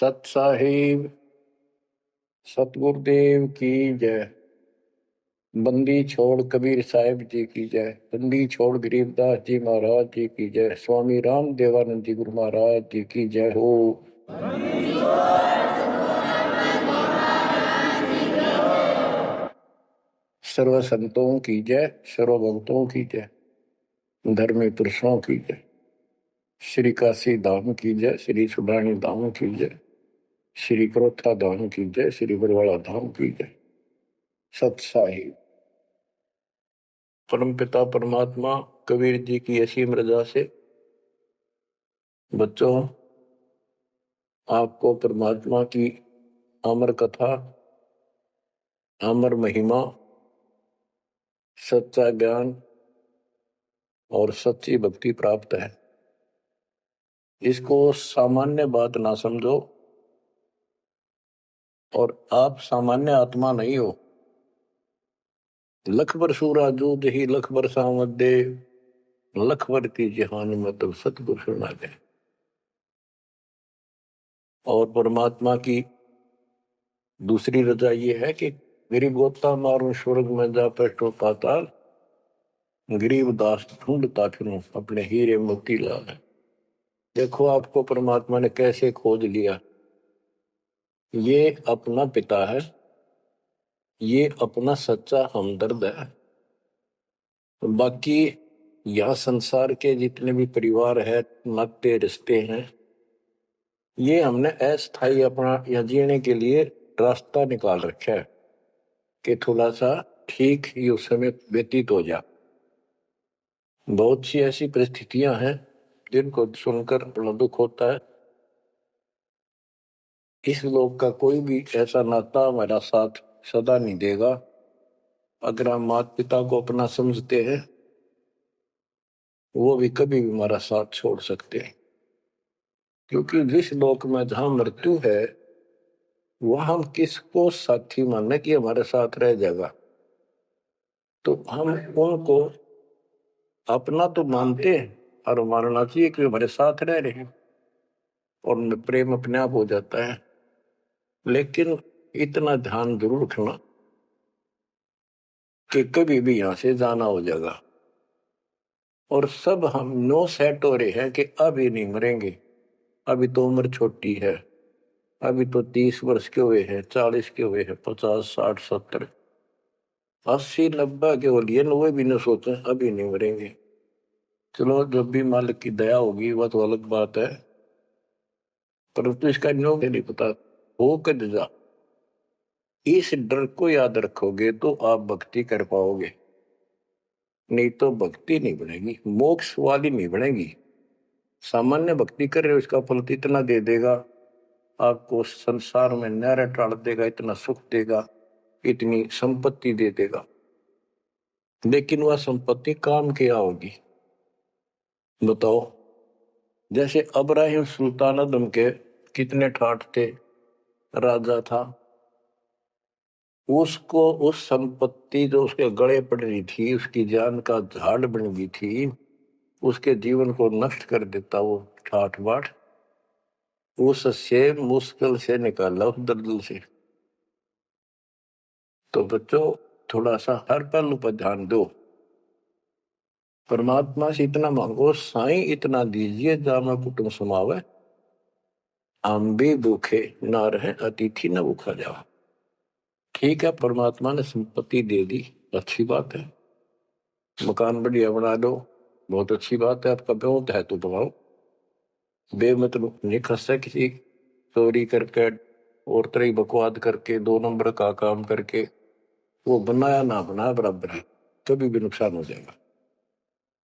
सत साहिब सतगुरुदेव की जय। बंदी छोड़ कबीर साहिब जी की जय। बंदी छोड़ गरीबदास जी महाराज जी की जय। स्वामी राम देवानंद जी गुरु महाराज जी की जय हो। सर्व संतों की जय, सर्व भक्तों की जय, धर्मी पुरुषों की जय। श्री काशी धाम की जय, श्री सुडानी धाम की जय, श्री क्रोथा धाम की जय, श्री बरवाड़ा धाम की जय। सत साहिब परम पिता परमात्मा कबीर जी की असीम रजा से बच्चों आपको परमात्मा की अमर कथा, अमर महिमा, सच्चा ज्ञान और सच्ची भक्ति प्राप्त है। इसको सामान्य बात ना समझो, और आप सामान्य आत्मा नहीं हो। लख बर सूरा जूद ही लख बर सामद दे, लख बर की जहान मतलब सतगुरु सुना दे। और परमात्मा की दूसरी रजा ये है कि गरीब गोता मारू स्वर्ग में जा बैठो पाताल, गरीब दास ढूंढता फिरूं अपने हीरे मोती लाल। देखो आपको परमात्मा ने कैसे खोज लिया। ये अपना पिता है, ये अपना सच्चा हमदर्द है। बाकी यह संसार के जितने भी परिवार है, नाते रिश्ते हैं, ये हमने अस्थाई अपना या जीने के लिए रास्ता निकाल रखा है कि थोड़ा सा ठीक ही उस समय व्यतीत हो जा। बहुत सी ऐसी परिस्थितियां हैं जिनको सुनकर बड़ा दुख होता है। इस लोक का कोई भी ऐसा नाता हमारा साथ सदा नहीं देगा। अगर हम माता पिता को अपना समझते हैं, वो भी कभी भी हमारा साथ छोड़ सकते हैं, क्योंकि जिस लोक में जहां मृत्यु है वह हम किसको साथी माने कि हमारे साथ रह जाएगा। तो हम उनको अपना तो मानते हैं और मानना चाहिए कि हमारे साथ रह रहे हैं, और प्रेम अपने आप हो जाता है। लेकिन इतना ध्यान जरूर रखना कि कभी भी यहां से जाना हो जाएगा। और सब हम नो सेट हो रहे हैं कि अभी नहीं मरेंगे, अभी तो उम्र छोटी है, अभी तो 30 वर्ष के हुए हैं, 40 के हुए हैं, 50, 60, 70, 80, 90 के हो लिए, 90 भी न सोचे अभी नहीं मरेंगे। चलो जब भी मालिक की दया होगी वह तो अलग बात है, परंतु इसका नियम नहीं पता हो कर जा। इस डर को याद रखोगे तो आप भक्ति कर पाओगे, नहीं तो भक्ति नहीं बनेगी, मोक्ष वाली नहीं बनेगी। सामान्य भक्ति कर रहे हो, इसका फल तो इतना दे देगा, आपको संसार में न्यारा टाल देगा, इतना सुख देगा, इतनी संपत्ति दे देगा। लेकिन वह संपत्ति काम क्या होगी बताओ। जैसे अब्राहिम सुल्तान आदम के कितने ठाठ थे, राजा था, उसको उस संपत्ति जो उसके गले पड़ रही थी, उसकी जान का झाड़ बन गई थी, उसके जीवन को नष्ट कर देता वो ठाठ बाट, उससे मुश्किल से निकाला उस दलदल से। तो बच्चों थोड़ा सा हर पहलू पर ध्यान दो। परमात्मा से इतना मांगो, साईं इतना दीजिए जामा कुटुंब समावे, हम भी भूखे ना रहे अतिथि न भूखा जाओ। ठीक है, परमात्मा ने संपत्ति दे दी, अच्छी बात है, मकान बढ़िया बना दो, बहुत अच्छी बात है, आपका बहुत है तो बनाओ। बेमतलब नहीं खसा किसी चोरी करके और तरह बकवाद करके 2 नंबर का काम करके, वो बनाया ना बनाया बराबर है, कभी भी नुकसान हो जाएगा।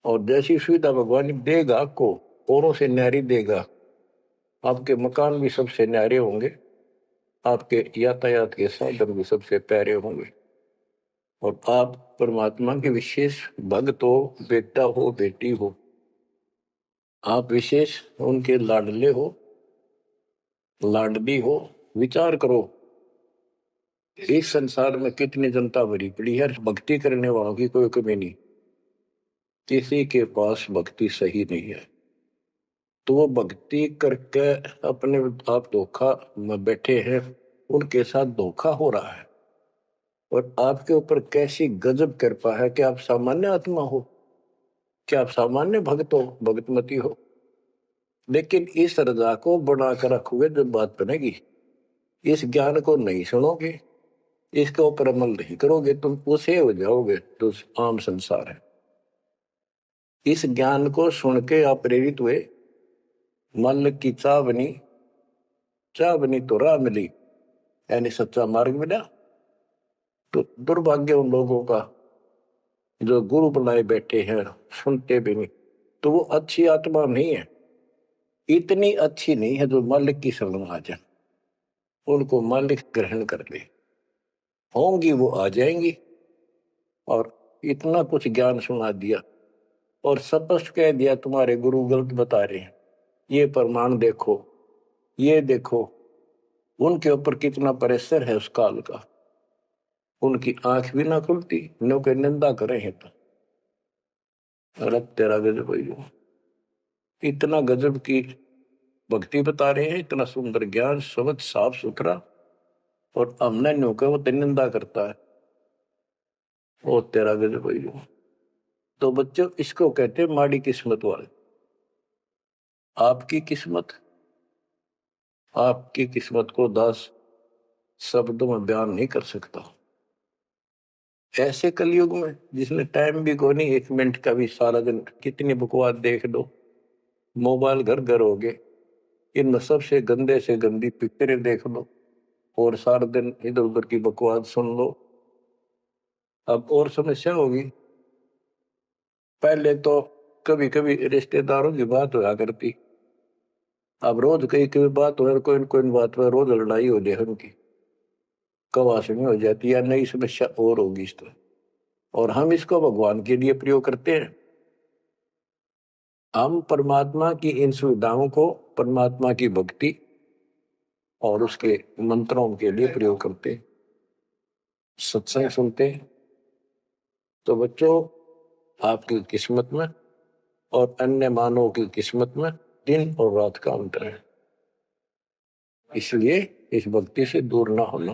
और जैसी सुविधा भगवान देगा आपको, औरों से न्यारी देगा, आपके मकान भी सबसे न्यारे होंगे, आपके यातायात के साधन भी सबसे प्यारे होंगे, और आप परमात्मा के विशेष भक्त हो, बेटा हो, बेटी हो, आप विशेष उनके लाडले हो, लाडली हो। विचार करो, इस संसार में कितनी जनता भरी पड़ी है, भक्ति करने वालों की कोई कमी नहीं, किसी के पास भक्ति सही नहीं है। तो वो भक्ति करके अपने आप धोखा में बैठे हैं, उनके साथ धोखा हो रहा है। और आपके ऊपर कैसी गजब कृपा है कि आप सामान्य आत्मा हो, क्या आप सामान्य भक्त हो, भगतमती हो। लेकिन इस रजा को बनाकर रखोगे जब बात बनेगी, इस ज्ञान को नहीं सुनोगे, इसके ऊपर अमल नहीं करोगे, तुम उसे हो जाओगे जो आम संसार है। इस ज्ञान को सुन के आप प्रेरित हुए, मन की चाह बनी, चाह बनी तो राह मिली, यानी सच्चा मार्ग मिला। तो दुर्भाग्य उन लोगों का जो गुरु बनाए बैठे हैं, सुनते भी नहीं। तो वो अच्छी आत्मा नहीं है, इतनी अच्छी नहीं है जो मालिक की शरण आ जाए, उनको मालिक ग्रहण कर ले, होंगी वो आ जाएंगी। और इतना कुछ ज्ञान सुना दिया और स्पष्ट कह दिया तुम्हारे गुरु गलत बता रहे हैं, ये प्रमाण देखो, ये देखो। उनके ऊपर कितना प्रेशर है उस काल का, उनकी आंख भी ना खुलती, नो के निंदा करे हैं तो अरे तेरा गजब है। इतना गजब की भक्ति बता रहे हैं, इतना सुंदर ज्ञान, समझ साफ सुथरा, और हमने न्यू के वो निंदा करता है, ओ तेरा गजब है। तो बच्चों, इसको कहते हैं माड़ी किस्मत वाले। आपकी किस्मत, आपकी किस्मत को 10 शब्दों में बयान नहीं कर सकता। ऐसे कलयुग में जिसने टाइम भी को नहीं, 1 मिनट का भी, सारा दिन कितनी बकवास देख लो, मोबाइल घर घर हो गए, इन सबसे गंदे से गंदी पिक्चरें देख लो और सारा दिन इधर उधर की बकवास सुन लो। अब और समस्या होगी। पहले तो कभी कभी रिश्तेदारों की बात होया करती, अब रोज कई कभी बात हो, कोई कोई बात पर रोज लड़ाई हो जाए उनकी, कवासनी हो जाती है, नई समस्या और होगी इस तरह। और हम इसको भगवान के लिए प्रयोग करते हैं। हम परमात्मा की इन सुविधाओं को, परमात्मा की भक्ति और उसके मंत्रों के लिए प्रयोग करते हैं, सत्संग सुनते हैं। तो बच्चों, आपकी किस्मत में और अन्य मानवों की किस्मत में दिन और रात का अंतर है, इसलिए इस भक्ति से दूर ना होना।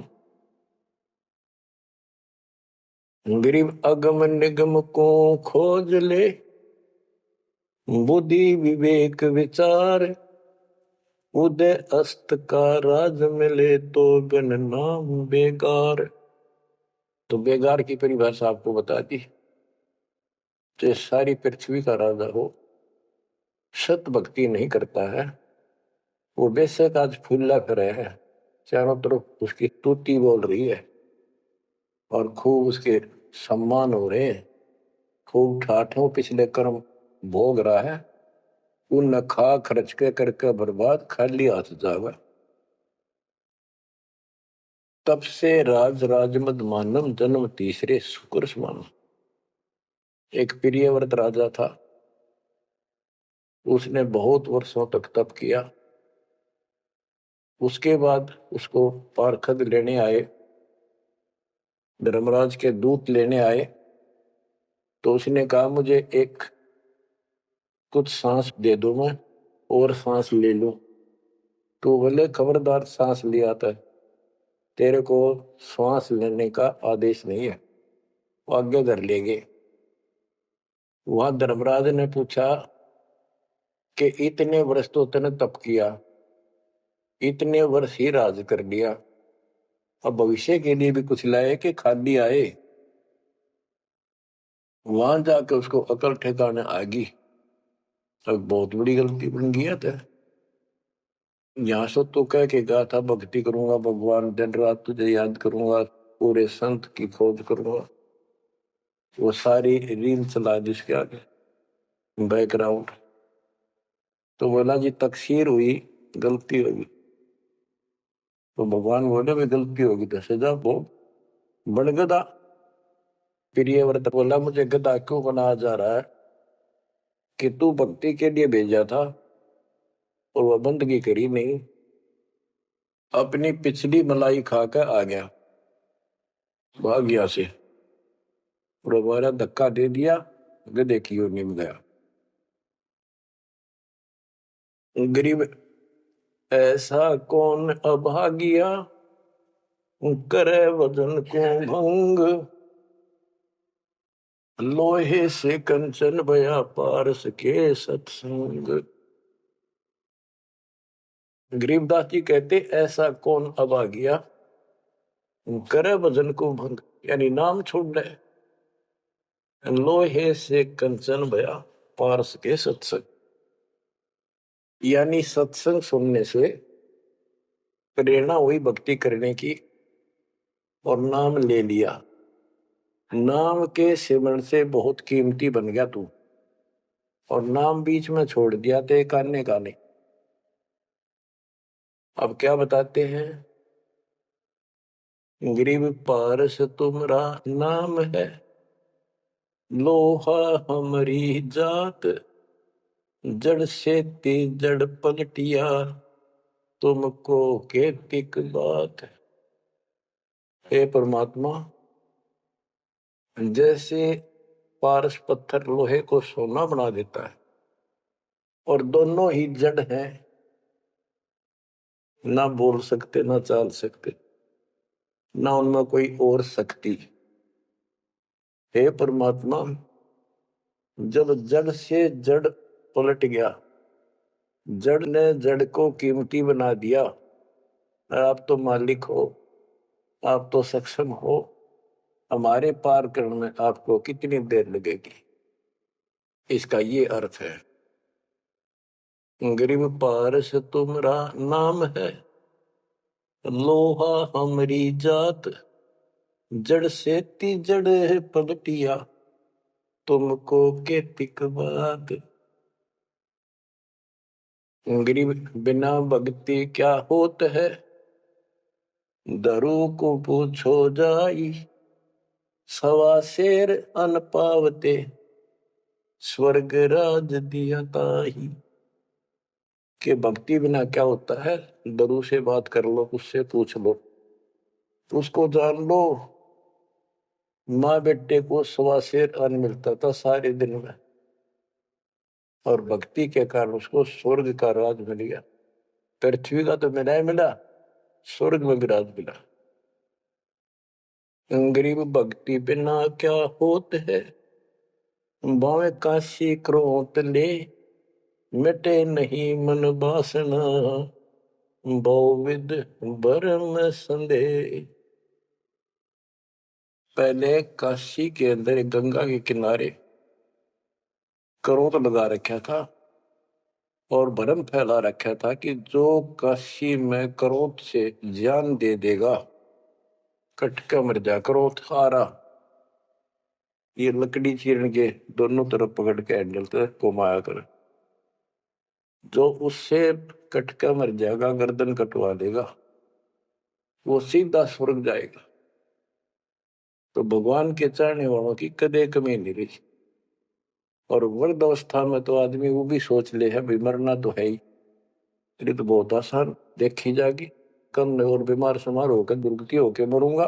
गरीब अगम निगम को खोज ले, बुद्धि विवेक विचार, उदय अस्त का राज मिले तो बिन नाम बेगार। तो बेगार की परिभाषा आपको बता दी। तो सारी पृथ्वी का राजा हो, सत भक्ति नहीं करता है, वो बेशक आज फूला करे है, चारों तरफ उसकी स्तुति बोल रही है और खूब उसके सम्मान हो रहे हैं, खूब ठाठों पिछले कर्म भोग रहा है, उन खा खर्च के करके बर्बाद, खाली हाथ जावा। तब से राज राजमद मानम, जन्म तीसरे शुक्र समान। एक प्रियव्रत राजा था, उसने बहुत वर्षों तक तप किया। उसके बाद उसको पार्षद लेने आए, धर्मराज के दूत लेने आए। तो उसने कहा मुझे एक कुछ सांस दे दो, मैं और सांस ले लूं। तो बोले खबरदार, सांस लिया था, तेरे को श्वास लेने का आदेश नहीं है, वो आगे कर लेंगे। वहां धर्मराज ने पूछा कि इतने वर्ष तो तूने तप किया, इतने वर्ष ही राज कर लिया, अब भविष्य के लिए भी कुछ लाए कि खाली आए। वहां जाकर उसको अकल ठिकाने आ गई, अब बहुत बड़ी गलती बन गया था। यहाँ से तो कह के कहा था भक्ति करूंगा भगवान, दिन रात तुझे याद करूंगा, पूरे संत की खोज करूंगा, वो सारी रील चला जिसके आगे बैकग्राउंड। तो बोला जी तकसीर हुई, गलती होगी। तो भगवान बोले भाई गलती होगी तो सजा वो बन गदा। प्रियव्रत बोला मुझे गधा क्यों बनाया जा रहा है, कि तू भक्ति के लिए भेजा था और वह बंदगी करी नहीं, अपनी पिछली मलाई खाकर आ गया, भाग गया से, और हमारा धक्का दे दिया, गधे की ओर निम गया। गरीब ऐसा कौन अभागिया, करे वजन को भंग, लोहे से कंचन भया पारस के सत्संग। गरीबदास जी कहते ऐसा कौन अभागिया, करे भजन को भंग, यानी नाम छोड़ दे, लोहे से कंचन भया पारस के सत्संग, यानी सत्संग सुनने से प्रेरणा हुई भक्ति करने की और नाम ले लिया। नाम के सिमरण से बहुत कीमती बन गया तू, और नाम बीच में छोड़ दिया तो एक आने का नहीं। अब क्या बताते हैं, गरीब पारस तुमरा नाम है, लोहा हमारी जात, जड़ से ती जड़ पलटिया, तुमको केतिक बात। हे परमात्मा, जैसे पारस पत्थर लोहे को सोना बना देता है, और दोनों ही जड़ हैं, ना बोल सकते ना चाल सकते, ना उनमें कोई और शक्ति। हे परमात्मा, जब जड़ से जड़ पलट गया, जड़ ने जड़ को कीमती बना दिया, आप तो मालिक हो, आप तो सक्षम हो, हमारे पार करने में आपको कितनी देर लगेगी। इसका ये अर्थ है, गरीब पारस तुमरा नाम है, लोहा हमारी जात, जड़ से ती जड़ पलटिया, तुमको केतिक बात। गरीब बिना भक्ति क्या होत है, दरू को पूछो जाई, सवा शेर अन पावते, स्वर्ग राज दिया ताही। कि भक्ति बिना क्या होता है, दरू से बात कर लो, उससे पूछ लो, उसको जान लो। माँ बेटे को सवा शेर अन्न मिलता था सारे दिन में, और भक्ति के कारण उसको स्वर्ग का राज मिल गया। पृथ्वी का तो मिला ही मिला, स्वर्ग में भी राज मिला। गरीब भक्ति बिना क्या होत है, बावे काशी क्रोत ले, मिटे नहीं मन बासना, बहुविध भरम संदेह। पहले काशी के अंदर एक गंगा के किनारे क्रोध लगा रखा था और भरम फैला रखा था कि जो काशी में क्रोध से जान दे देगा, कटका मर जा। क्रोध आ रहा, ये लकड़ी चीरन के दोनों तरफ पकड़ के हैंडल से घुमाया कर, जो उससे कटका मर जाएगा, गर्दन कटवा देगा, वो सीधा स्वर्ग जाएगा। तो भगवान के चाहने वालों की कदे कमी नहीं रही। और वृद्ध अवस्था में तो आदमी वो भी सोच ले है भाई मरना तो है ही, ये तो बहुत आसान देखी जाएगी, कम और बीमार समार होकर दुर्गति होकर मरूंगा।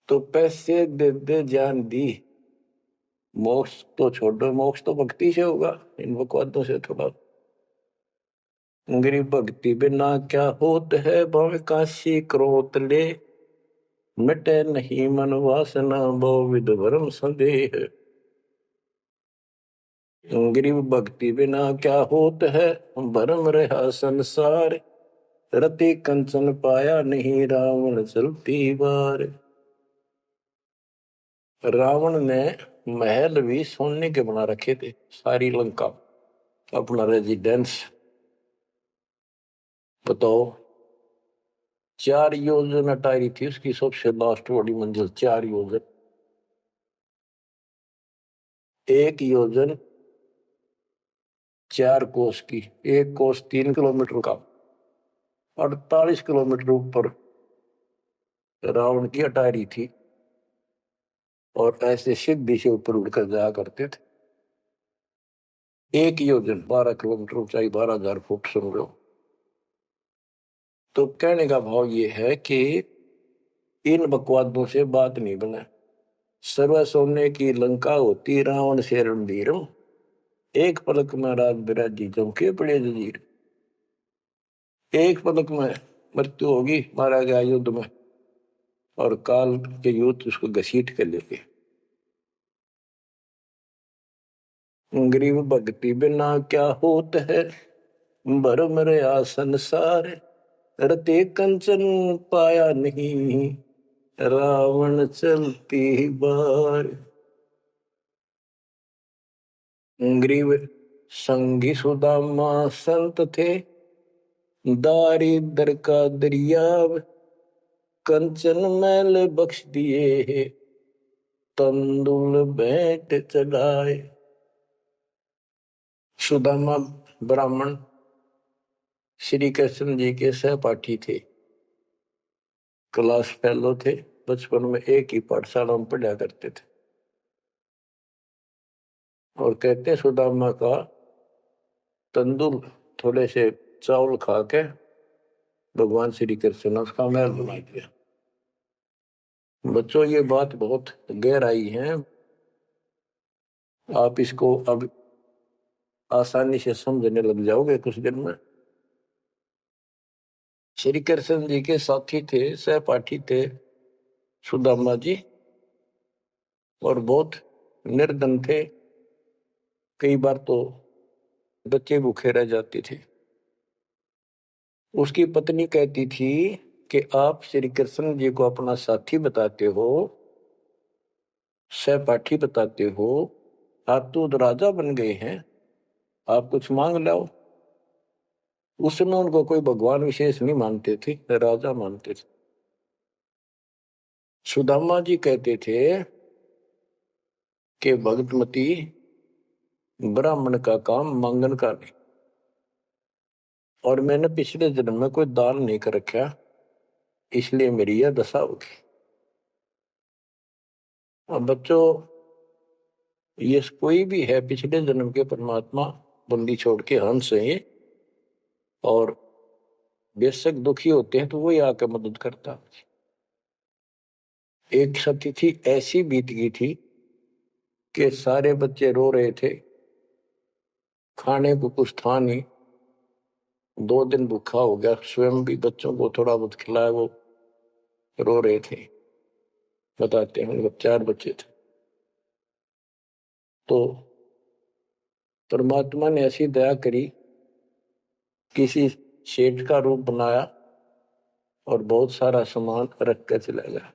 तो पैसे दे दे जान दी, मोक्ष तो छोड़ो, मोक्ष तो भक्ति से होगा, इन बकवादों से थोड़ा। गरीब भक्ति बिना क्या होत है, भावे काशी क्रोत ले, मिटे नहीं मन वासना, बहुविध भरम संदेह। गरीब भक्ति बिना क्या होत है, भरम रहा संसार, रति कंचन पाया नहीं, रावण चलती बार। रावण ने महल भी सोने के बना रखे थे, सारी लंका अपना रेजिडेंस। बताओ, 4 योजन अटारी थी उसकी सबसे लास्ट वाली मंजिल, 4 योजन। 1 योजन 4 कोस की, 1 कोस 3 किलोमीटर का, 48 किलोमीटर ऊपर रावण की अटारी थी, और ऐसे सीधी से ऊपर उड़कर जाया करते थे। 1 योजन 12 किलोमीटर ऊंचाई, 12,000 फुट समझो। तो कहने का भाव ये है कि इन बकवादों से बात नहीं बने। सर्व सोने की लंका होती, रावण से रणधीरम, एक पलक में रात बिराजी चमके पड़े जंजीर। एक पलक में मृत्यु होगी, मारा गया युद्ध में, और काल के युद्ध उसको घसीट के लेके। गरीब भक्ति बिना क्या होत है, भरम रया संसार। रते कंचन पाया नहीं, रावण चलती बार। गरीब संगी सुदामा संत थे, दारिद्र का दरियाव। कंचन मैल बख्श दिए, तंदुल भेंट चढ़ाए। सुदामा ब्राह्मण श्री कृष्ण जी के सहपाठी थे, क्लास फेलो थे, बचपन में एक ही पाठशाला में पढ़ा करते थे। और कहते सुदामा का तंदुल थोड़े से चावल खा के भगवान श्री कृष्ण ने उसका महल बना दिया। बच्चों, ये बात बहुत गहराई है, आप इसको अब आसानी से समझने लग जाओगे कुछ दिन में। श्री कृष्ण जी के साथी थे, सहपाठी थे सुदामा जी, और बहुत निर्धन थे। कई बार तो बच्चे भूखे रह जाते थे। उसकी पत्नी कहती थी कि आप श्री कृष्ण जी को अपना साथी बताते हो, सहपाठी बताते हो, आप तो राजा बन गए हैं, आप कुछ मांग लाओ। उस समय उनको कोई भगवान विशेष नहीं मानते थे, राजा मानते थे। सुदामा जी कहते थे कि भगतमती, ब्राह्मण का काम मांगन का नहीं, और मैंने पिछले जन्म में कोई दान नहीं कर रखा, इसलिए मेरी यह दशा होगी। अब बच्चों, ये कोई भी है पिछले जन्म के परमात्मा बंदी छोड़ के हंस है, और बेशक दुखी होते हैं तो वही आकर मदद करता। एक सती थी, ऐसी बीत गई थी कि सारे बच्चे रो रहे थे, खाने को कुछ था नहीं, 2 दिन भूखा हो गया, स्वयं भी बच्चों को थोड़ा बहुत खिलाया, वो रो रहे थे। बताते हैं 4 बच्चे थे। तो परमात्मा ने ऐसी दया करी, किसी सेठ का रूप बनाया और बहुत सारा सामान रख कर चला गया।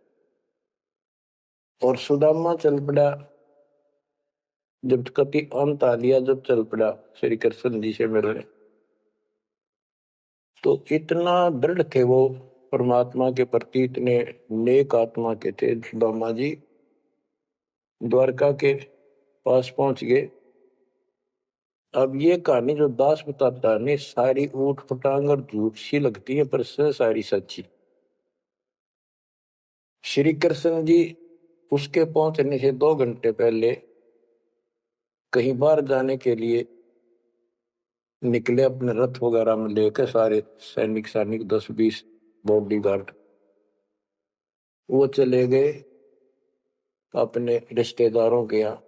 और सुदामा चल पड़ा, जब कति अंत आ लिया, जब चल पड़ा श्री कृष्ण जी से मिलने, तो इतना दृढ़ थे वो परमात्मा के प्रति, इतने नेक आत्मा के थे सुदामा जी। द्वारका के पास पहुंच गए। अब ये कहानी जो दास बताता है ने, सारी ऊट पटांग और झूठ सी लगती है, पर सारी सच्ची। श्री कृष्ण जी उसके पहुंचने से 2 घंटे पहले कहीं बाहर जाने के लिए निकले, अपने रथ वगैरह में लेकर, सारे सैनिक 10-20 बॉडी गार्ड। वो चले गए अपने रिश्तेदारों के यहाँ।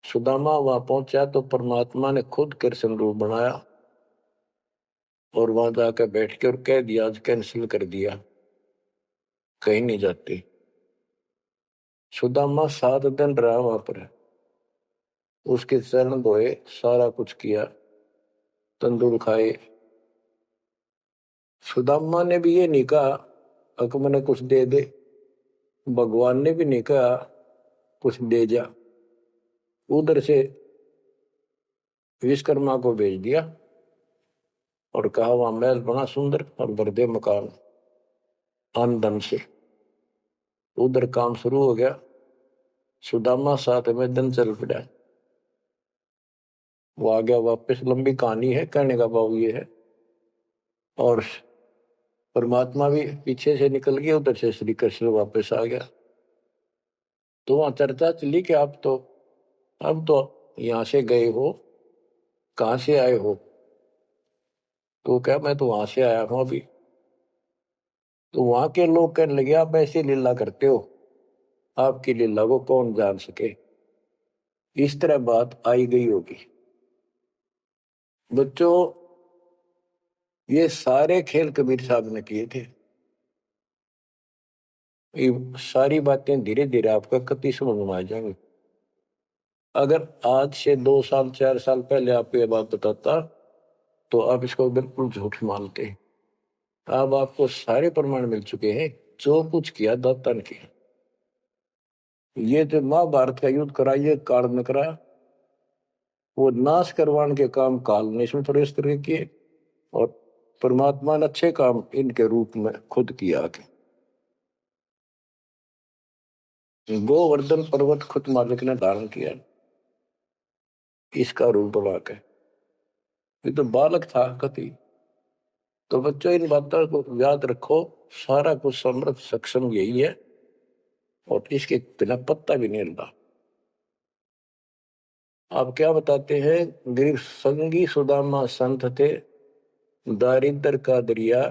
सुदामा वहां पहुंचा तो परमात्मा ने खुद कृष्ण रूप बनाया, और वहां जाकर बैठ के और कह दिया, आज कैंसिल कर दिया, कहीं नहीं जाते। सुदामा 7 दिन रहा वहां पर, उसके चरण धोए, सारा कुछ किया, तंदूर खाए। सुदामा ने भी ये नहीं कहा अक मैंने कुछ दे दे, भगवान ने भी नहीं कहा कुछ दे जा। उधर से विश्वकर्मा को भेज दिया और कहा वहां महल बना सुंदर और भर दे मकान अन्न धन से। उधर काम शुरू हो गया। सुदामा 7वें दिन चल पड़ा। वो आ गया वापस, लंबी कहानी है, कहने का भाव ये है। और परमात्मा भी पीछे से निकल गया, उधर से श्री कृष्ण वापस आ गया। तो वहां चर्चा चली कि आप तो अब तो यहां से गए हो, कहां से आए हो? तो क्या, मैं तो वहां से आया हूं अभी। तो वहां के लोग कहने लगे, आप ऐसी लीला करते हो, आपकी लीला को कौन जान सके। इस तरह बात आई गई होगी। बच्चों, ये सारे खेल कबीर साहब ने किए थे। ये सारी बातें धीरे धीरे आपका कति समझ में आ जाएंगी। अगर आज से 2 साल 4 साल पहले आपको ये बात बताता तो आप इसको बिल्कुल झूठ मानते। अब आपको सारे प्रमाण मिल चुके हैं, जो कुछ किया दाता ने किया। ये जो महाभारत का युद्ध करा, ये काल ने करा। वो नाश करवाने के काम काल ने इसमें प्रवेश करके किए, और परमात्मा ने अच्छे काम इनके रूप में खुद किया आके। गोवर्धन पर्वत खुद मालिक ने धारण किया इसका रूप बना के। ये तो बालक था कति। तो बच्चों, इन बातों को याद रखो, सारा कुछ समर्थ सक्षम यही है, और इसके बिना पत्ता भी नहीं हिलता। आप क्या बताते हैं? गरीब संगी सुदामा संत थे, दारिद्र का दरिया,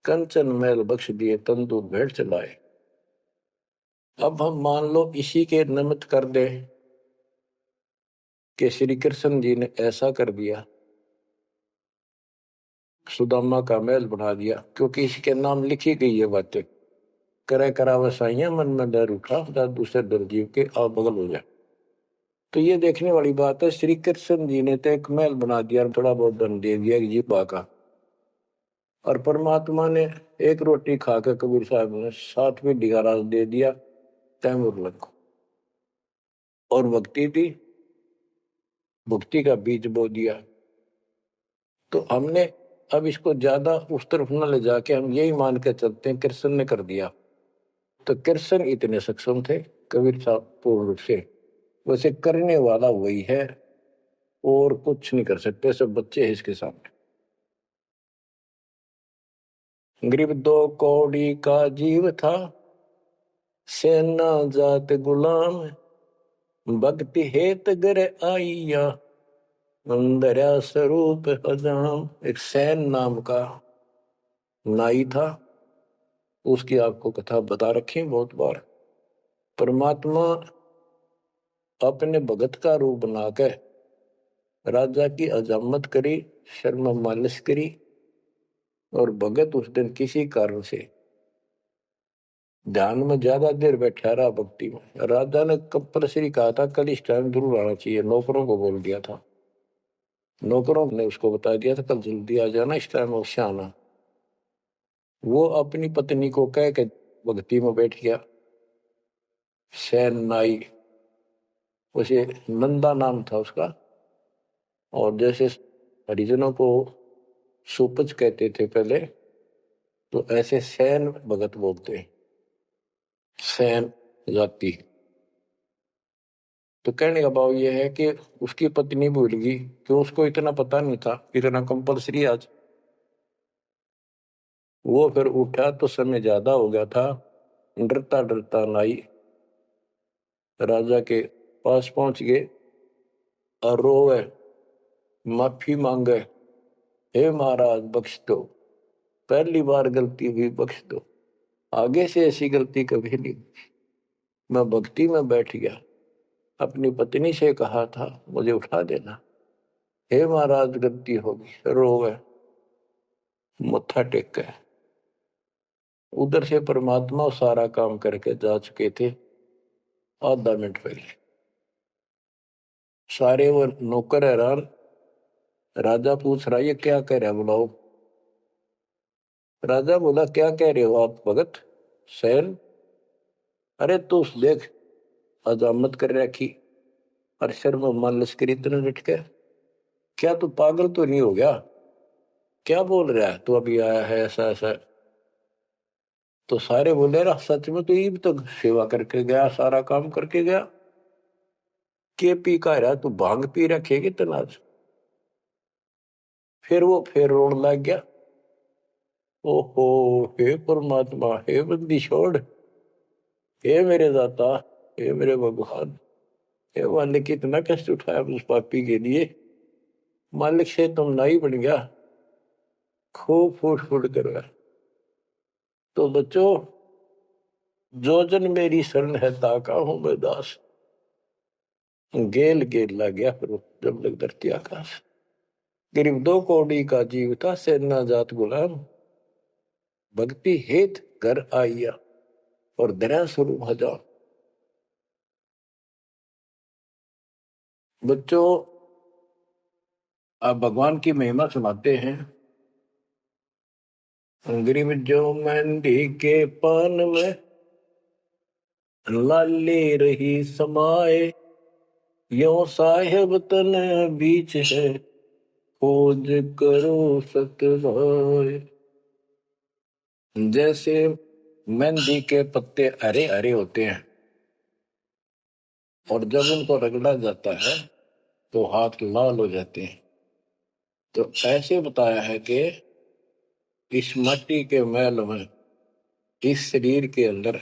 कंचन मैल बख्श दिए, तंदूर भेंट चलाए। अब हम मान लो इसी के निमित्त कर दे कि श्री कृष्ण जी ने ऐसा कर दिया, सुदामा का महल बना दिया, क्योंकि इसके नाम लिखी गई है बातें। करे करा वसाइया, मन में डर उठा, दूसरे डर जीव के आ बगल हो जाए। तो ये देखने वाली बात है। श्री कृष्ण जी ने तो एक महल बना दिया, थोड़ा बहुत धन दे दिया जीवा का, और परमात्मा ने एक रोटी खाकर कबीर साहब ने 7वीं डिगारा दे दिया तैमूर को। और भक्ति थी, भक्ति का बीज बो दिया। तो हमने अब इसको ज्यादा उस तरफ न ले जाके हम यही मान के चलते हैं कृष्ण ने कर दिया। तो कृष्ण इतने सक्षम थे, कबीर साहब पूर्ण रूप से। वैसे करने वाला वही है, और कुछ नहीं कर सकते, सब बच्चे हैं इसके सामने। गरीब 2 कौड़ी का जीव था, सेना जात गुलाम, भक्ति हेत गर आइया, अंदर स्वरूप हजाम। एक सैन नाम का नाई था, उसकी आपको कथा बता रखी बहुत बार। परमात्मा अपने भगत का रूप बनाकर राजा की अजामत करी, शर्म मालिश करी, और भगत उस दिन किसी कारण से ध्यान में ज्यादा देर बैठा रहा, भक्ति में। राजा ने कंपल्सरी कहा था कल इस टाइम जरूर आना चाहिए, नौकरों को बोल दिया था। नौकरों ने उसको बता दिया था कल जल्दी आ जाना, इस टाइम अवश्य आना। वो अपनी पत्नी को कह के भक्ति में बैठ गया। सैन नाई, उसे नंदा नाम था उसका। और जैसे हरिजनों को सुपच कहते थे पहले, तो ऐसे सैन भगत बोलते हैं, सैन जाति। तो कहने का भाव यह है कि उसकी पत्नी भूल गई, तो उसको इतना पता नहीं था, इतना कंपल्सरी आज। वो फिर उठा तो समय ज्यादा हो गया था, डरता डरता नाई राजा के पास पहुंच गए और रोवे, माफी मांगे, हे महाराज बख्श दो, पहली बार गलती हुई, बख्श दो, आगे से ऐसी गलती कभी नहीं। मैं भक्ति में बैठ गया, अपनी पत्नी से कहा था मुझे उठा देना, हे महाराज गलती होगी, रोवे, मत्था टेक गए। उधर से परमात्मा सारा काम करके जा चुके थे आधा मिनट पहले। सारे वो नौकर हैरान। राजा पूछ रहा ये क्या कह रहा है, बुलाओ। राजा बोला क्या कह रहे हो आप भगत सैन? अरे तू देख, अजामत कर रखी, और शर्म मान लश्करी इतने डट के, क्या तू पागल तो नहीं हो गया? क्या बोल रहा है तू, अभी आया है ऐसा ऐसा। तो सारे बोले रहा सच में, तो ये भी तो सेवा करके गया, सारा काम करके गया, के पी का रहा तू, भांग पी रखेगी तनाज। फिर वो फिर रोने लग गया, ओहो हे परमात्मा, हे बंदी छोड़, हे मेरे दाता, हे मेरे भगवान, हे मालिक, इतना कष्ट उठाया उस पापी के लिए, मालिक से तुम नहीं बन गया, खूब फूट फूट कर रहा। तो बच्चों, जो जन मेरी शरण है ताका हूं मैं दास। गेल गेल ला गया फिर जब लग धरती आकाश। करीब 2 कौड़ी का जीव था, सेना जात गुलाम, भक्ति हेत घर आइया और दरा स्वरूप हजार। बच्चों, आप भगवान की महिमा सुनाते हैं। गरीब जो मेहंदी के पान में लाली रही समाए, यो साहेब तन बीच है, खोज करो सतवाए। जैसे मेहंदी के पत्ते हरे हरे होते हैं और जब उनको रगड़ा जाता है तो हाथ लाल हो जाते हैं, तो ऐसे बताया है कि इस मट्टी के मैल में, इस शरीर के अंदर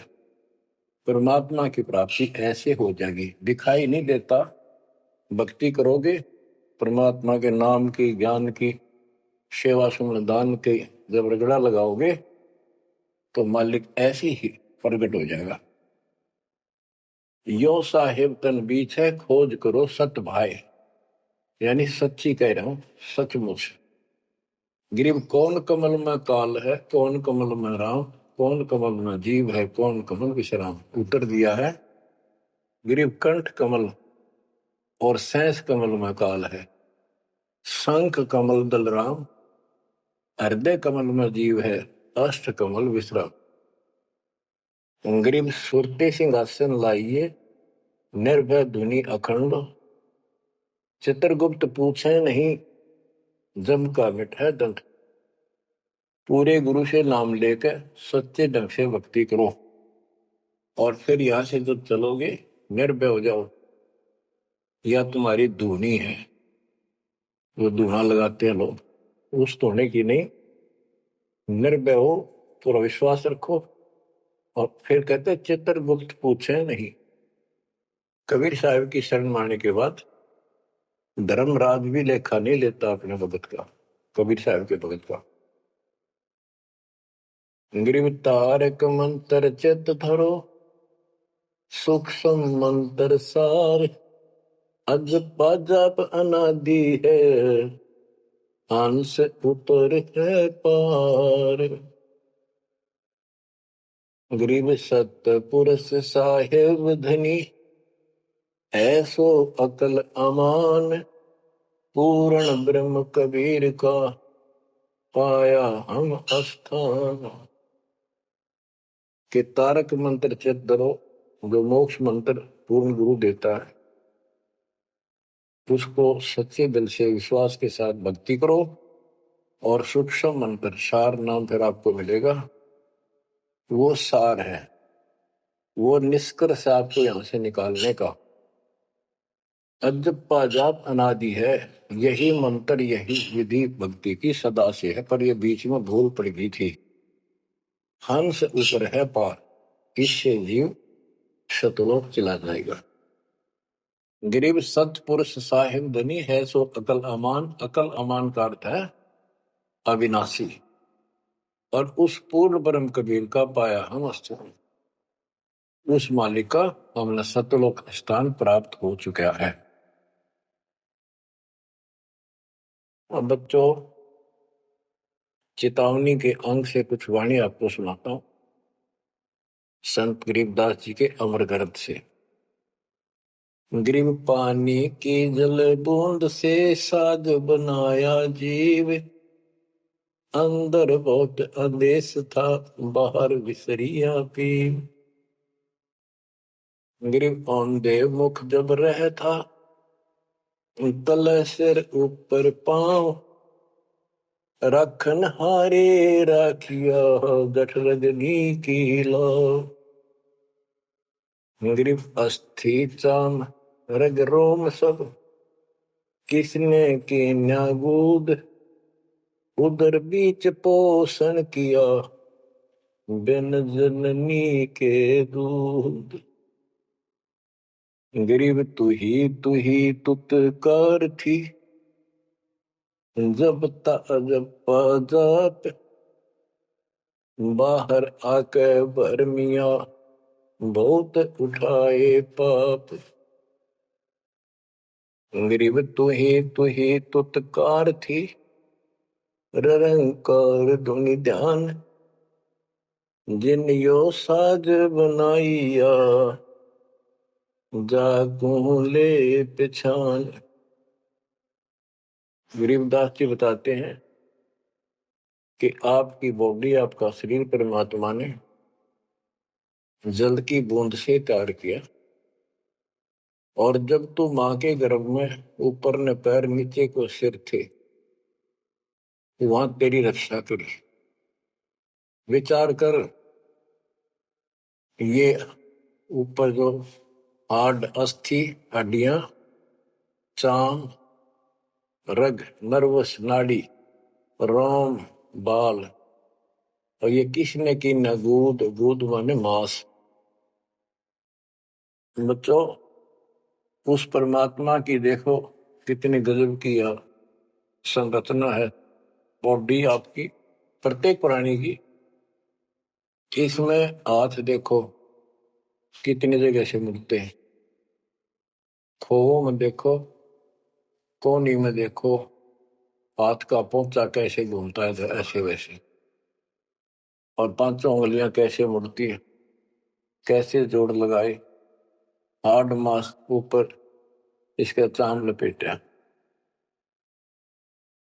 परमात्मा की प्राप्ति ऐसे हो जाएगी। दिखाई नहीं देता, भक्ति करोगे, परमात्मा के नाम की, ज्ञान की, सेवा सुमन दान के जब रगड़ा लगाओगे तो मालिक ऐसे ही प्रकट हो जाएगा। यो साहेब तन बीच है, खोज करो सत भाई, यानी सच्ची कह रहा हूं, सचमुच। गिरिव कौन कमल में काल है, कौन कमल में राम, कौन कमल में जीव है, कौन कमल विश्राम। उत्तर दिया है गिरिव कंठ कमल और सैंस कमल में काल है, शंख कमल दलराम, हृदय कमल में जीव है, अष्ट कमल विश्राम। गिरिव सुरते सिंहासन लाइए, निर्भय धुनि अखंड, चित्रगुप्त पूछे नहीं, जम का मिठा दंड। पूरे गुरु से नाम लेकर सच्चे ढंग से भक्ति करो और फिर यहां से जब चलोगे निर्भय हो जाओ। या तुम्हारी धुनी है, वो धुना लगाते हैं लोग, उस धोने की नहीं, निर्भय हो, पूरा विश्वास रखो। और फिर कहते चित्रगुप्त पूछे नहीं। कबीर साहब की शरण मारने के बाद धर्मराज भी लेखा नहीं लेता अपने भगत का, कबीर साहब के भगत का। ग्रीव तारक मंत्र चित धरो, सूक्ष्म मंत्र सार, अज पाजाप अनादि है, अंश उतर है पार। ग्रीव सत पुरुष साहेब धनी, ऐसो अकल अमान, पूर्ण ब्रह्म कबीर का, पाया हम स्थान। के तारक मंत्र चित धरो, जो मोक्ष मंत्र पूर्ण गुरु देता है, उसको सच्चे दिल से विश्वास के साथ भक्ति करो। और सूक्ष्म मंत्र, सार नाम फिर आपको मिलेगा, वो सार है, वो निष्कर्ष आपको यहां से निकालने का। अजप्पा जाप अनादि है, यही मंत्र, यही विधि भक्ति की सदा से है, पर ये बीच में भूल पड़ गई थी। हंस ऊपर है पार, इससे जीव शतलोक चला जाएगा। गरीब सतपुरुष साहिब धनी है, सो अकल अमान। अकल अमान का अर्थ है अविनाशी, और उस पूर्ण ब्रह्म कबीर का पाया हम स्थान, उस मालिक का हमने सतलोक स्थान प्राप्त हो चुका है। अब बच्चों, चेतावनी के अंग से कुछ वाणी आपको सुनाता हूं, संत गरीबदास जी के अमर ग्रंथ से। गरीब पानी की जल बूंद से साज बनाया जीव, अंदर बहुत अंदेश था, बाहर विसरिया पीव। गरीब औंधे मुख जब रह था, तले सिर ऊपर पांव, रखन हारे राखिया, जठ रजनी की लाव। गरीब अस्थि चाम रग रोम सब, किसने की न्यागूद, उदर बीच पोषण किया, बिन जननी के दूध। गरीब तू ही तुतकार थी, जब जब जाप, बाहर आके भरमिया, बहुत उठाए पाप। गरीब तू ही तुतकार थी, रंकार धुनि ध्यान, जिन यो साज बनाइया, जागू ले पिछान। गरीबदास जी बताते हैं कि आपकी बॉडी, आपका शरीर परमात्मा ने जल की बूंद से तैयार किया, और जब तू मां के गर्भ में ऊपर ने पैर नीचे को सिर थे, वहां तेरी रक्षा करी। विचार कर, ये ऊपर जो हाड, अस्थि, हड्डियां, चाम, रग, नर्वस, नाड़ी, रोम, बाल, और ये किसने की न गूद, गूद माने मांस। बच्चों, उस परमात्मा की देखो कितनी गजब की संरचना है बॉडी आपकी, प्रत्येक प्राणी की। इसमें हाथ देखो कितनी जगह से मिलते हैं, खोवों में देखो, कोहनी में देखो, हाथ का पोंचा कैसे घूमता है ऐसे वैसे, और पांचों उंगलियां कैसे मुड़ती है, कैसे जोड़ लगाए, हार्ड मास ऊपर इसका चाम लपेटा।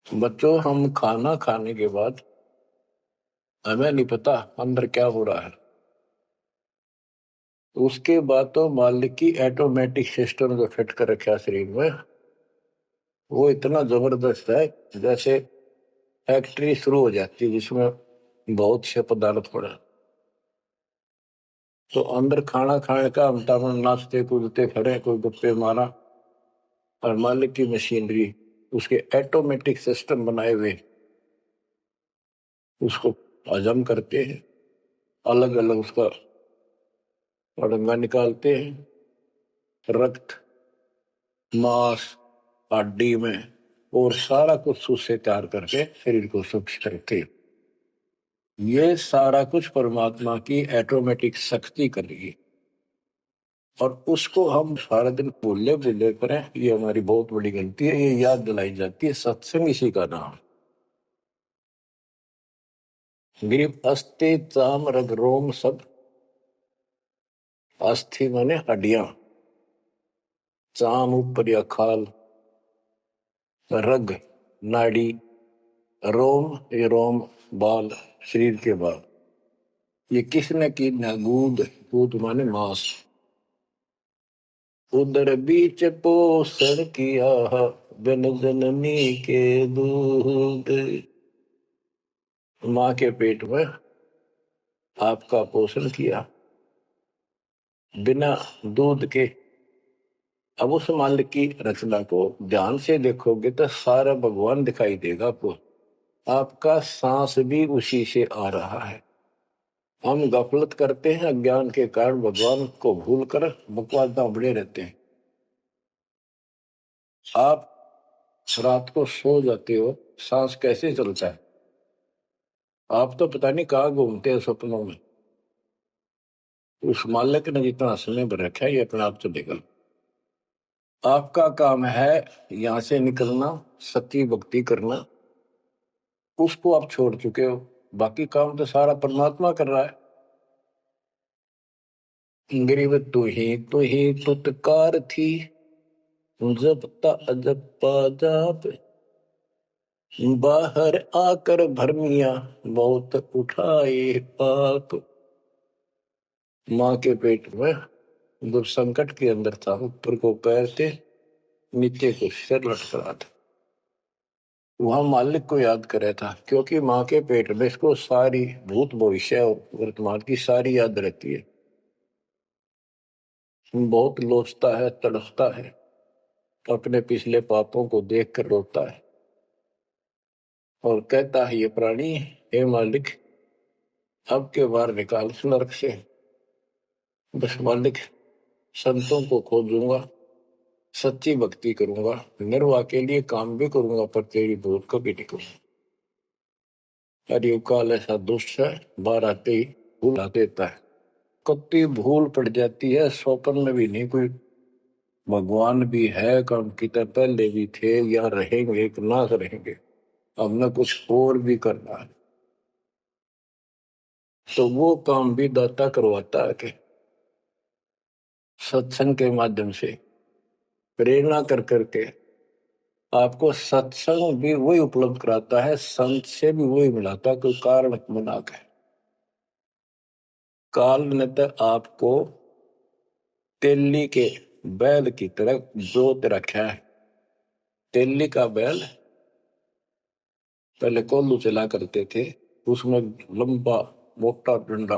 बच्चों, हम खाना खाने के बाद हमें नहीं पता अंदर क्या हो रहा है। उसके बाद तो मालिक की ऑटोमेटिक सिस्टम जो फिट कर रखा शरीर में, वो इतना जबरदस्त है, जैसे फैक्ट्री शुरू हो जाती है जिसमें बहुत से पदार्थ पड़े। तो अंदर खाना खाने का हम नाचते कूदते खड़े, कोई गप्पे मारा, और मालिक की मशीनरी उसके ऑटोमेटिक सिस्टम बनाए हुए उसको हजम करते हैं, अलग अलग उसका अड़ंगा निकालते हैं, रक्त, मांस, हड्डी में, और सारा कुछ उससे तैयार करके शरीर को स्वच्छ करते हैं। ये सारा कुछ परमात्मा की ऑटोमेटिक शक्ति कर रही है, और उसको हम सारा दिन भूले भूले करें, ये हमारी बहुत बड़ी गलती है। ये याद दिलाई जाती है, सत्संग इसी का नाम। गरीब अस्थि, चाम, रग, रोम सब। अस्थि माने हड्डियां, चाम ऊपर या खाल, रग नाड़ी, रोम ये रोम बाल, शरीर के बाल। ये किसने की न गूद, गूद माने मांस, उदर बीच पोषण किया, बिन जननी के दूध। माँ के पेट में आपका पोषण किया बिना दूध के। अब उस मालिक की रचना को ध्यान से देखोगे तो सारा भगवान दिखाई देगा आपको। आपका सांस भी उसी से आ रहा है। हम गफलत करते हैं, अज्ञान के कारण भगवान को भूल कर बकवास बड़े रहते हैं। आप रात को सो जाते हो, सांस कैसे चलता है? आप तो पता नहीं कहाँ घूमते हैं सपनों में। उस मालिक ने जितना समय भर रखा है, ये अपने आप चलेगा। आपका काम है यहां से निकलना, सच्ची भक्ति करना, उसको आप छोड़ चुके हो। बाकी काम तो सारा परमात्मा कर रहा है। गरीब तू ही तुतकार थी, जपता अजपा जाप, बाहर आकर भरमिया, बहुत उठाए पाप। माँ के पेट में जब संकट के अंदर था, ऊपर को पैर थे, नीचे को सिर लटक रहा था, वहां मालिक को याद करे था, क्योंकि माँ के पेट में इसको सारी भूत भविष्य और वर्तमान की सारी याद रहती है। बहुत लोचता है, तड़पता है, अपने पिछले पापों को देख कर रोता है, और कहता है ये प्राणी, हे मालिक अब के बार निकाल इस नरक से। बस मालिक, संतों को खोजूंगा, सच्ची भक्ति करूंगा, निर्वाह के लिए काम भी करूंगा, पर तेरी भूल कभी नहीं करूंगा। हरियुग काल ऐसा दुष्ट है, बाहर आते ही भूला देता है। कत्ती भूल पड़ जाती है, स्वप्न में भी नहीं कोई भगवान भी है, काम कितने पहले भी थे या रहेंगे कि ना रहेंगे, हमने कुछ और भी करना है। तो वो काम भी दाता करवाता है कि सत्संग के माध्यम से प्रेरणा कर करके आपको सत्संग भी वही उपलब्ध कराता है, संत से भी वही मिलाता है, कोई कारण बना के। काल ने तो आपको तेली के बैल की तरह जोत रखा है। तेली का बैल पहले कोल्लू चला करते थे, उसमें लंबा मोटा डंडा,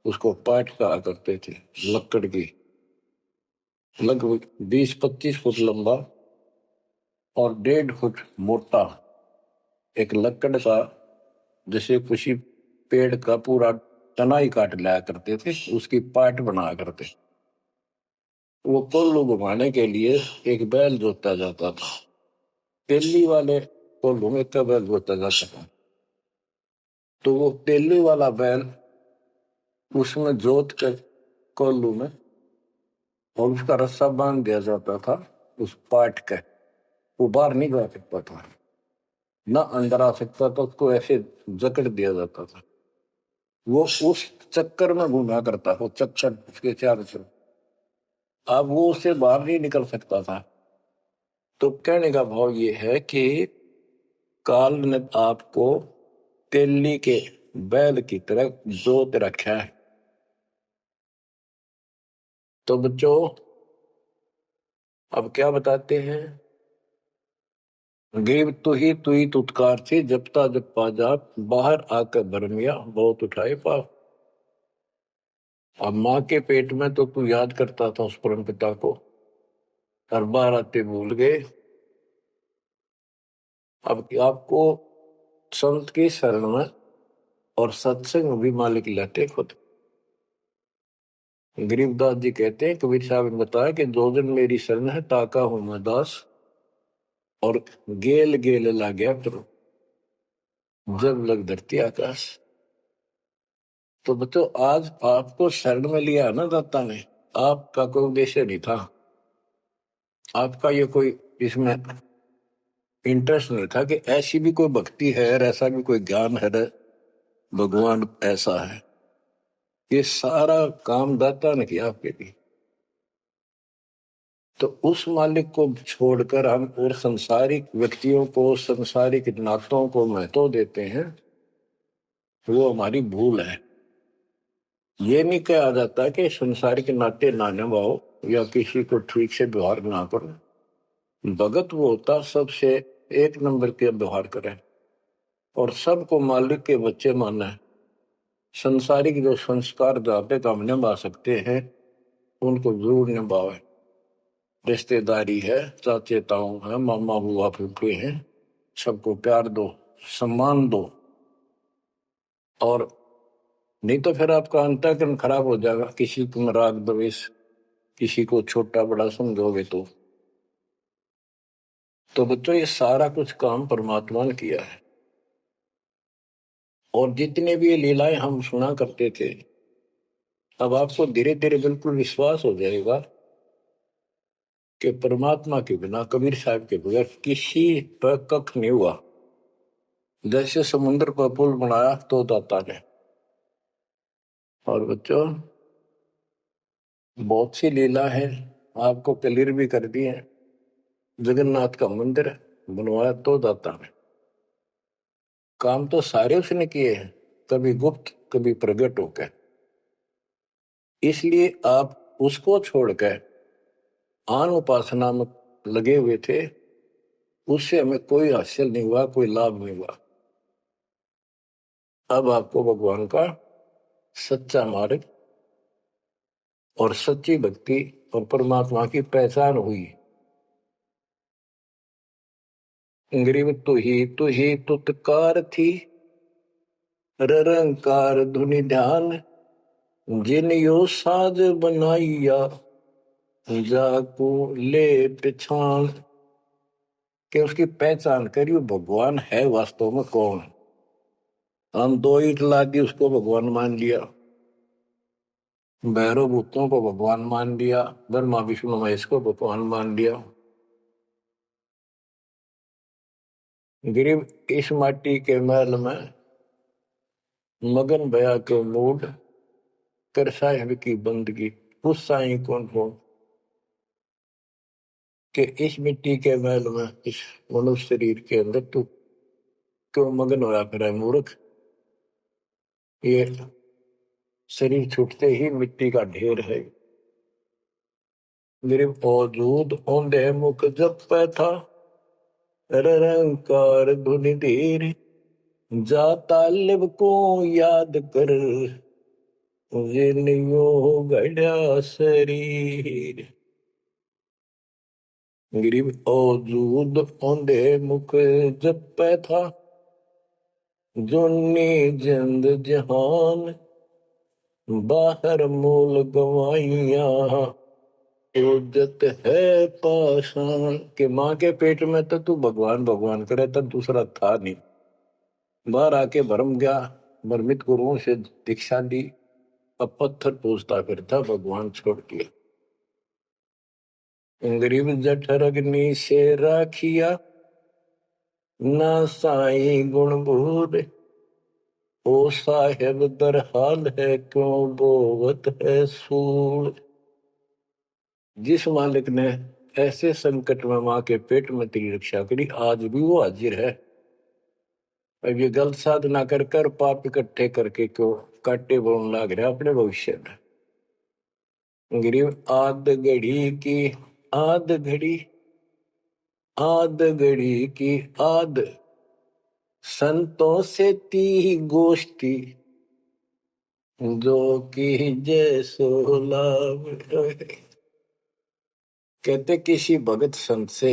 उसको पाट कहा करते थे, लकड़ की, लगभग 20-25 फुट लंबा और 1.5 फुट मोटा एक लकड़ का, जैसे किसी पेड़ का पूरा तना ही काट लाया करते थे, उसकी पाट बना करते। वो कोल्लू घुमाने के लिए एक बैल जोता जाता था। तेली वाले कोल्लू में का बैल जोता जाता था। तो वो तेली वाला बैल उसमें जोत कर कोल्लू में, और उसका रस्सा बांध दिया जाता था उस पाट के। वो बाहर नहीं जा सकता था, ना अंदर आ सकता था, उसको ऐसे जकड़ दिया जाता था। वो उस चक्कर में घूमा करता, वो चक्कर उसके चारों तरफ। अब वो उससे बाहर नहीं निकल सकता था। तो कहने का भाव ये है कि काल ने आपको तेली के बैल की तरह जोत रखा है। तो बच्चों अब क्या बताते हैं, गेव तू ही तुतकार थी, जपता जब पा जाप, बाहर आकर भरमिया बहुत उठाए पाप। अब माँ के पेट में तो तू याद करता था उस परम पिता को, हर बार आते भूल गए। अब आपको संत की शरण में और सत्संग भी मालिक लेते खुद। गरीबदास जी कहते हैं, कबीर साहब ने बताया कि जो दिन मेरी शरण है ताका हूं मैं दास, और गेल गेल ला गया करो जब लग धरती आकाश। तो बच्चों आज आपको शरण में लिया ना दाता ने, आपका कोई उद्देश्य नहीं था, आपका ये कोई इसमें इंटरेस्ट नहीं था कि ऐसी भी कोई भक्ति है और ऐसा भी कोई ज्ञान है, भगवान ऐसा है। ये सारा काम दाता ने किया आपके लिए। तो उस मालिक को छोड़कर हम और संसारिक व्यक्तियों को, संसारिक नातों को महत्व देते हैं, वो हमारी भूल है। ये नहीं कहा जाता कि संसारिक नाते ना निभाओ या किसी को ठीक से व्यवहार ना करो। भगत वो होता सबसे एक नंबर के व्यवहार करे और सबको मालिक के बच्चे माने। संसारिक जो संस्कार जाते काम निभा सकते हैं उनको जरूर निभावे। रिश्तेदारी है, चाचे ताऊ है, मामा बुआ फूफे हैं, सबको प्यार दो, सम्मान दो। और नहीं तो फिर आपका अंतःकरण खराब हो जाएगा, किसी को राग द्वेष, किसी को छोटा बड़ा समझोगे तो बच्चों ये सारा कुछ काम परमात्मा ने किया है। और जितने भी ये लीलाएं हम सुना करते थे, अब आपको धीरे धीरे बिल्कुल विश्वास हो जाएगा कि परमात्मा के बिना, कबीर साहब के बगैर किसी पर कख नहीं हुआ। जैसे समुद्र पर पुल बनाया तो दाता ने। और बच्चों बहुत सी लीला है, आपको क्लियर भी कर दी है। जगन्नाथ का मंदिर बनवाया तो दाता ने। काम तो सारे उसने किए हैं, कभी गुप्त कभी प्रकट होकर। इसलिए आप उसको छोड़कर आन उपासना में लगे हुए थे, उससे हमें कोई हासिल नहीं हुआ, कोई लाभ नहीं हुआ। अब आपको भगवान का सच्चा मार्ग और सच्ची भक्ति और परमात्मा की पहचान हुई। गरीब तू ही तुतकार थी, रंकार धुनि ध्यान, जिन यो साज बनाइया, जाको ले पहचान। कि उसकी पहचान करियो, भगवान है वास्तव में कौन। हम 2 ईंट ला दी उसको भगवान मान लिया, भैरव भूतों को भगवान मान लिया, ब्रह्मा विष्णु महेश को भगवान मान लिया। गरीब इस माटी के महल में मगन भया के मूड कर साहिब की बंदगी, उस साई कौन हो कि इस मिट्टी के महल में, इस मनुष्य शरीर के अंदर तू क्यों मगन होया फिर है मूर्ख। ये शरीर छूटते ही मिट्टी का ढेर है। गरीब औजूद औंधे मुख जप था, रंकार धुनि धीर, जा तालिब को याद कर, जिनियो गड़ा शरीर। गरीब औजूद औंधे मुख जप था, जोनी जिंद जहान, बाहर मूल गवाइया, उज्जत है पाषाण। के माँ के पेट में तो तू भगवान भगवान करे, तब दूसरा था नहीं। बाहर आके भरम गया, भ्रमित गुरुओं से दीक्षा ली, अब पत्थर पूछता फिरता भगवान छोड़ के। गरीब जठर अग्नि से राखिया, ना साई गुण भूर, ओ साहेब दर हाल है क्यों बोवत है सूल। जिस मालिक ने ऐसे संकट में मां के पेट में तेरी रक्षा करी, आज भी वो हाजिर है। अब ये गलत साधना कर कर पाप इकट्ठे करके क्यों काटे बोलने लग रहा अपने भविष्य में। गरीब आद घड़ी की आद घड़ी, आद घड़ी की आद, संतों से ती गोष्ठी, जो की जय सो लाभ। कहते किसी भगत संत से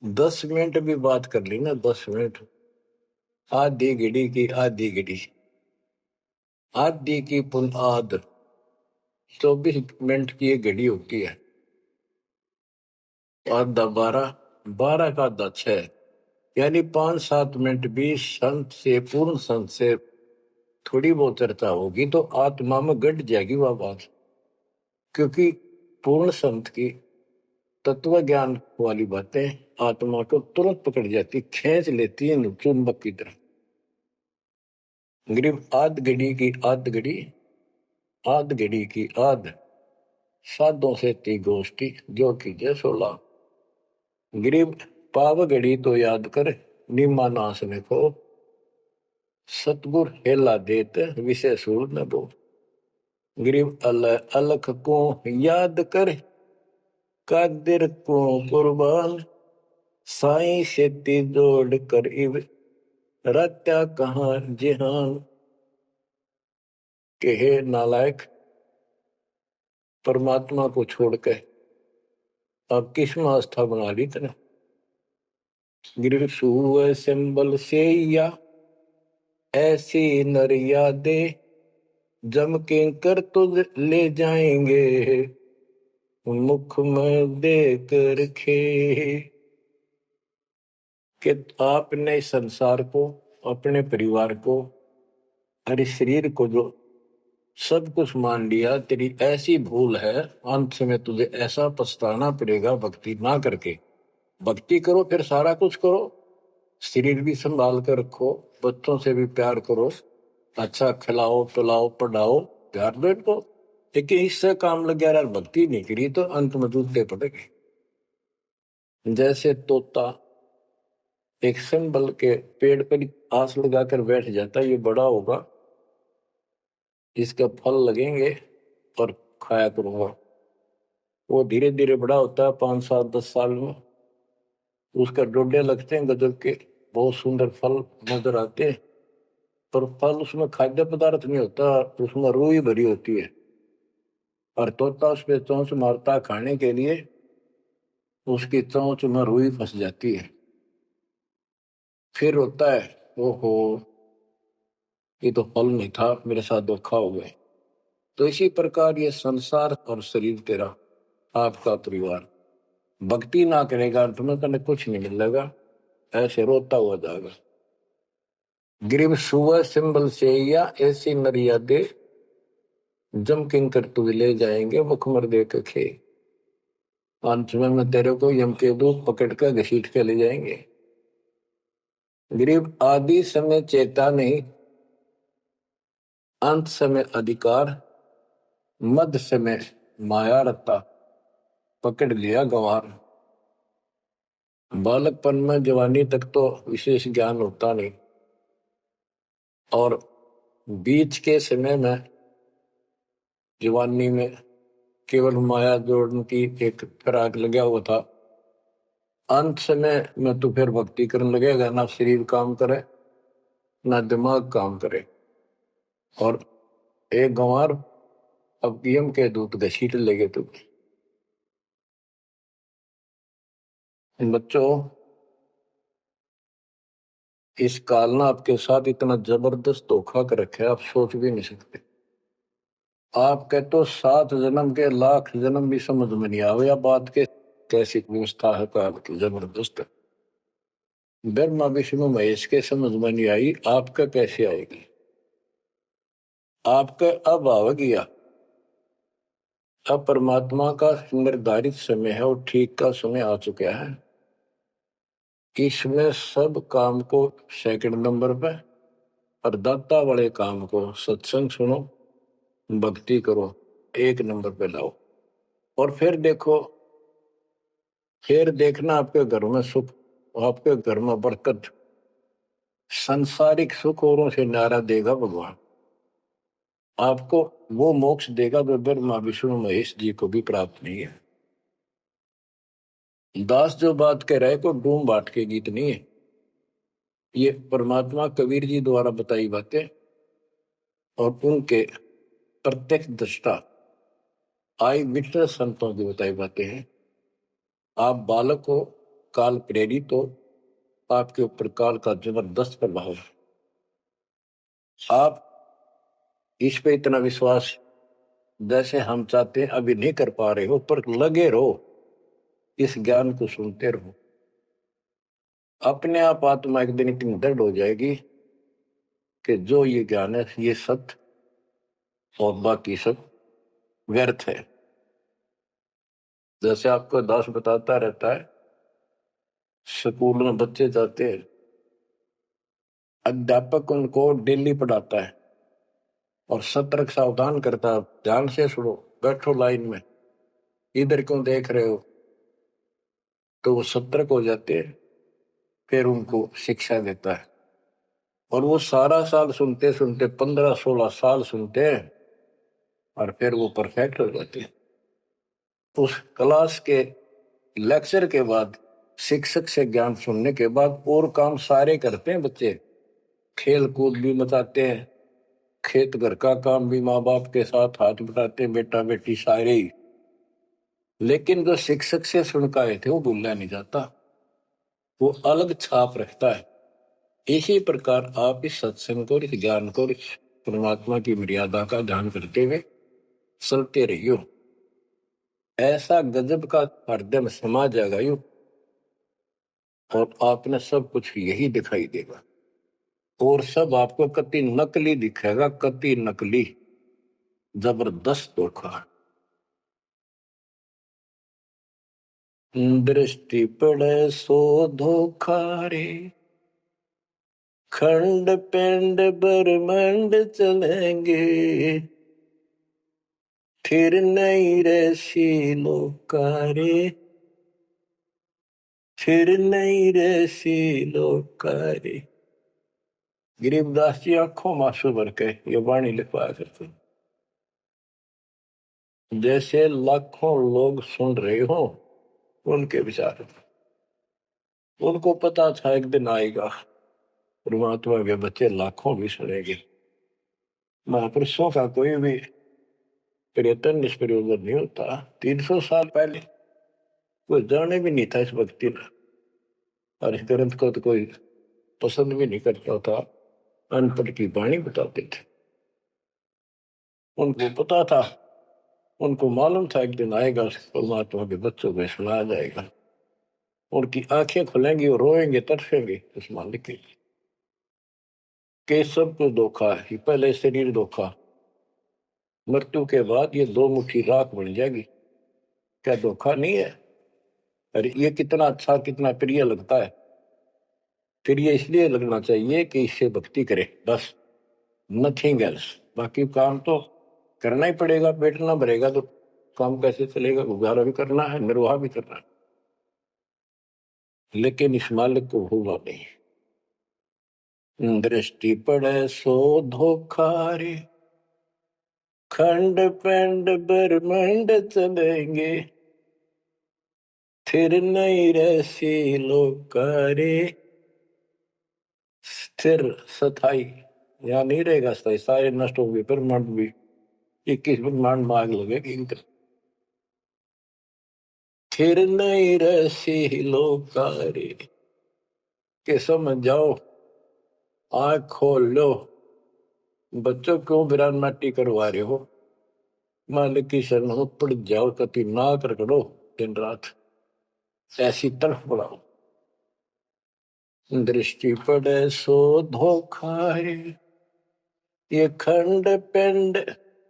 10 मिनट भी बात कर ली ना, 10 मिनट, आधी घड़ी की आधी घड़ी, आधी की पुन आध, 24 मिनट की एक घड़ी होती है। आधा 12, 12 का आधा 6, यानी 5-7 मिनट भी संत से, पूर्ण संत से थोड़ी बहुत चर्चा होगी तो आत्मा में गट जाएगी वह बात। क्योंकि पूर्ण संत की तत्व ज्ञान वाली बातें आत्मा को तुरंत पकड़ जाती, खींच लेती है चुंबक की तरह। गरीब आध घड़ी की आध घड़ी, आध घड़ी की आध, साधों से ती गोष्ठी, जो कीजिए 16। गरीब पाव घड़ी तो याद कर, निम्मा नाश ने को, सतगुर हेला देत विषय सूर न दो। गरीब अलख को याद कर, कादिर को कुर्बान, साई से ती जोड़ कर इव, रत्या कहाँ जिहान। के हे नालायक, परमात्मा को छोड़ के अब किस में आस्था बना ली तेने। गिर सुअ सिंबल से या ऐसी नरिया दे, जम के कर तुझ ले जाएंगे, मुख में देख रखे। कि आपने संसार को, अपने परिवार को, अरे शरीर को जो सब कुछ मान लिया, तेरी ऐसी भूल है, अंत में तुझे ऐसा पछताना पड़ेगा भक्ति ना करके। भक्ति करो फिर सारा कुछ करो, शरीर भी संभाल कर रखो, बच्चों से भी प्यार करो, अच्छा खिलाओ पिलाओ पढ़ाओ, प्यार दो इनको। लेकिन इससे काम लग गया, भक्ति नहीं करी तो अंत में जूते पड़ेंगे। जैसे तोता एक संबल के पेड़ पर आस लगाकर बैठ जाता है, ये बड़ा होगा, इसका फल लगेंगे और खाया करूंगा। वो धीरे धीरे बड़ा होता है, 5-7-10 साल में उसका डोडे लगते हैं गजब के, बहुत सुंदर फल नजर आते हैं, पर फल उसमें खाद्य पदार्थ नहीं होता, उसमें रूह ही भरी होती है। और तोता उस पर चोंच मारता खाने के लिए, उसकी चोंच में रूह ही फंस जाती है। फिर होता है ओहो, ये तो फल नहीं था, मेरे साथ धोखा हो गए। तो इसी प्रकार ये संसार और शरीर तेरा, आपका परिवार, भक्ति ना करेगा तुम्हें कने कुछ नहीं मिलेगा, ऐसे रोता हुआ जाएगा। गिरिव सुअ सिंबल से या ऐसी नरिया दे, जम किंकर तुझ ले जाएंगे मुखमर दे के खे। अंत में तेरे को यम के दूत पकड़ कर घसीट के ले जाएंगे। गरीब आदि समय चेता नहीं, अंत समय अधिकार, मध्य समय माया रत्ता, पकड़ लिया गंवार। बालकपन में जवानी तक तो विशेष ज्ञान होता नहीं, और बीच के समय में जवानी में केवल माया जोड़ने की एक फिराक लगा हुआ था। अंत समय में तो फिर भक्ति करने लगेगा, ना शरीर काम करे ना दिमाग काम करे, और एक गंवार अब यम के दूत घसीट लेगे। तो बच्चों, इस काल ने आपके साथ इतना जबरदस्त धोखा कर रखा है, आप सोच भी नहीं सकते। आपके तो 7 जन्म के लाख जन्म भी समझ में नहीं आवे, या बात के कैसी व्यवस्था है काल की जबरदस्त। ब्रह्मा विष्णु महेश के समझ में नहीं आई, आपका कैसे आएगी? आपका अब आ गया। अब परमात्मा का निर्धारित समय है और ठीक का समय आ चुका है। इसमें सब काम को सेकंड नंबर पे, और दाता वाले काम को सत्संग सुनो, भक्ति करो, एक नंबर पे लाओ। और फिर देखो, फिर देखना आपके घर में सुख, आपके घर में बरकत, संसारिक सुख औरों से नारा देगा भगवान। आपको वो मोक्ष देगा जो ब्रह्मा विष्णु महेश जी को भी प्राप्त नहीं है। दास जो बात कह रहे को डूम बाट के गीत नहीं है, ये परमात्मा कबीर जी द्वारा बताई बातें और उनके प्रत्यक्ष दृष्टा आई विटनेस संतों की बताई बातें हैं। आप बालक हो, काल प्रेरित हो, आपके ऊपर काल का जबरदस्त प्रभाव है। आप इस पे इतना विश्वास जैसे हम चाहते हैं अभी नहीं कर पा रहे हो, पर लगे रहो, इस ज्ञान को सुनते रहो। अपने आप आत्मा एक दिन इतनी दृढ़ हो जाएगी कि जो ये ज्ञान है ये सत्य और बाकी सब व्यर्थ है। जैसे आपको दास बताता रहता है, स्कूल में बच्चे जाते हैं, अध्यापक उनको डेली पढ़ाता है और सतर्क सावधान करता है, ध्यान से सुनो, बैठो लाइन में, इधर क्यों देख रहे हो। तो वो सतर्क हो जाते हैं, फिर उनको शिक्षा देता है, और वो सारा साल सुनते सुनते 15-16 साल सुनते हैं, और फिर वो परफेक्ट हो जाते हैं। उस क्लास के लेक्चर के बाद, शिक्षक से ज्ञान सुनने के बाद और काम सारे करते हैं बच्चे, खेल कूद भी मचाते हैं, खेत घर का काम भी माँ बाप के साथ हाथ बटाते हैं, बेटा बेटी सारे ही। लेकिन जो शिक्षक से सुन के आए थे वो भूलना नहीं जाता, वो अलग छाप रखता है। इसी प्रकार आप इस सत्संग को, इस ज्ञान को, इस परमात्मा की मर्यादा का ध्यान करते हुए चलते रहियो। ऐसा गजब का हृदय में समा जाएगा यू, और आपने सब कुछ यही दिखाई देगा, और सब आपको कति नकली दिखेगा, कति नकली, जबरदस्त धोखा। दृष्टि पड़े सो धोखा रे, खंड पिंड ब्रह्मांड चलेंगे, फिर नहीं रसी लोकारे, फिर नहीं रसी लोकारे। गरीबदास जी आंखों में आंसू भर के ये वाणी लिखवाया करते, जैसे लाखों लोग सुन रहे हो उनके विचार। उनको पता था एक दिन आएगा, परमात्मा के बच्चे लाखों भी सुनेंगे। महापुरुषों का कोई भी प्रयत्न निष्प्रयोजन नहीं होता। 300 साल पहले कोई जाने भी नहीं था इस भक्ति में, और इस ग्रंथ को तो कोई पसंद भी नहीं करता था, अनपढ़ की वाणी बताते थे। उनको पता था, उनको मालूम था एक दिन आएगा परमात्मा के बच्चों को सुनाया जाएगा, उनकी आंखें खुलेंगी और रोएंगे, तरसेंगे उस मालिक के लिए। के सब कुछ धोखा है, पहले शरीर धोखा, मृत्यु के बाद ये 2 मुट्ठी राख बन जाएगी। क्या धोखा नहीं है? अरे ये कितना अच्छा, कितना प्रिय लगता है। फिर ये इसलिए लगना चाहिए कि इससे भक्ति करे, बस, नथिंग एल्स। बाकी काम तो करना ही पड़ेगा, पेट ना भरेगा तो काम कैसे चलेगा? गुजारा भी करना है, निर्वाह भी करना है, लेकिन इस मालिक को भूलना नहीं। दृष्टि पड़े सो धोखा रे, खंड पिंड ब्रह्मंड चलेंगे, फिर नहीं रसी लोकारे। स्थिर स्थाई यहाँ नहीं रहेगा, स्थाई सारे नष्ट होंगे, ब्रह्मांड भी 21 ब्रह्मांड में आग लगेगी इनका। फिर नहीं रसी लोकारे, के समझ जाओ, आँख खोल लो। बच्चों क्यों बिरान माटी करवा रहे हो? मालिक की शरण हो, पड़ जाओ, कति नाक रगड़ो दिन रात, ऐसी तरफ बढ़ाओ। दृष्टि पड़े सो धोखा है, ये खंड पिंड,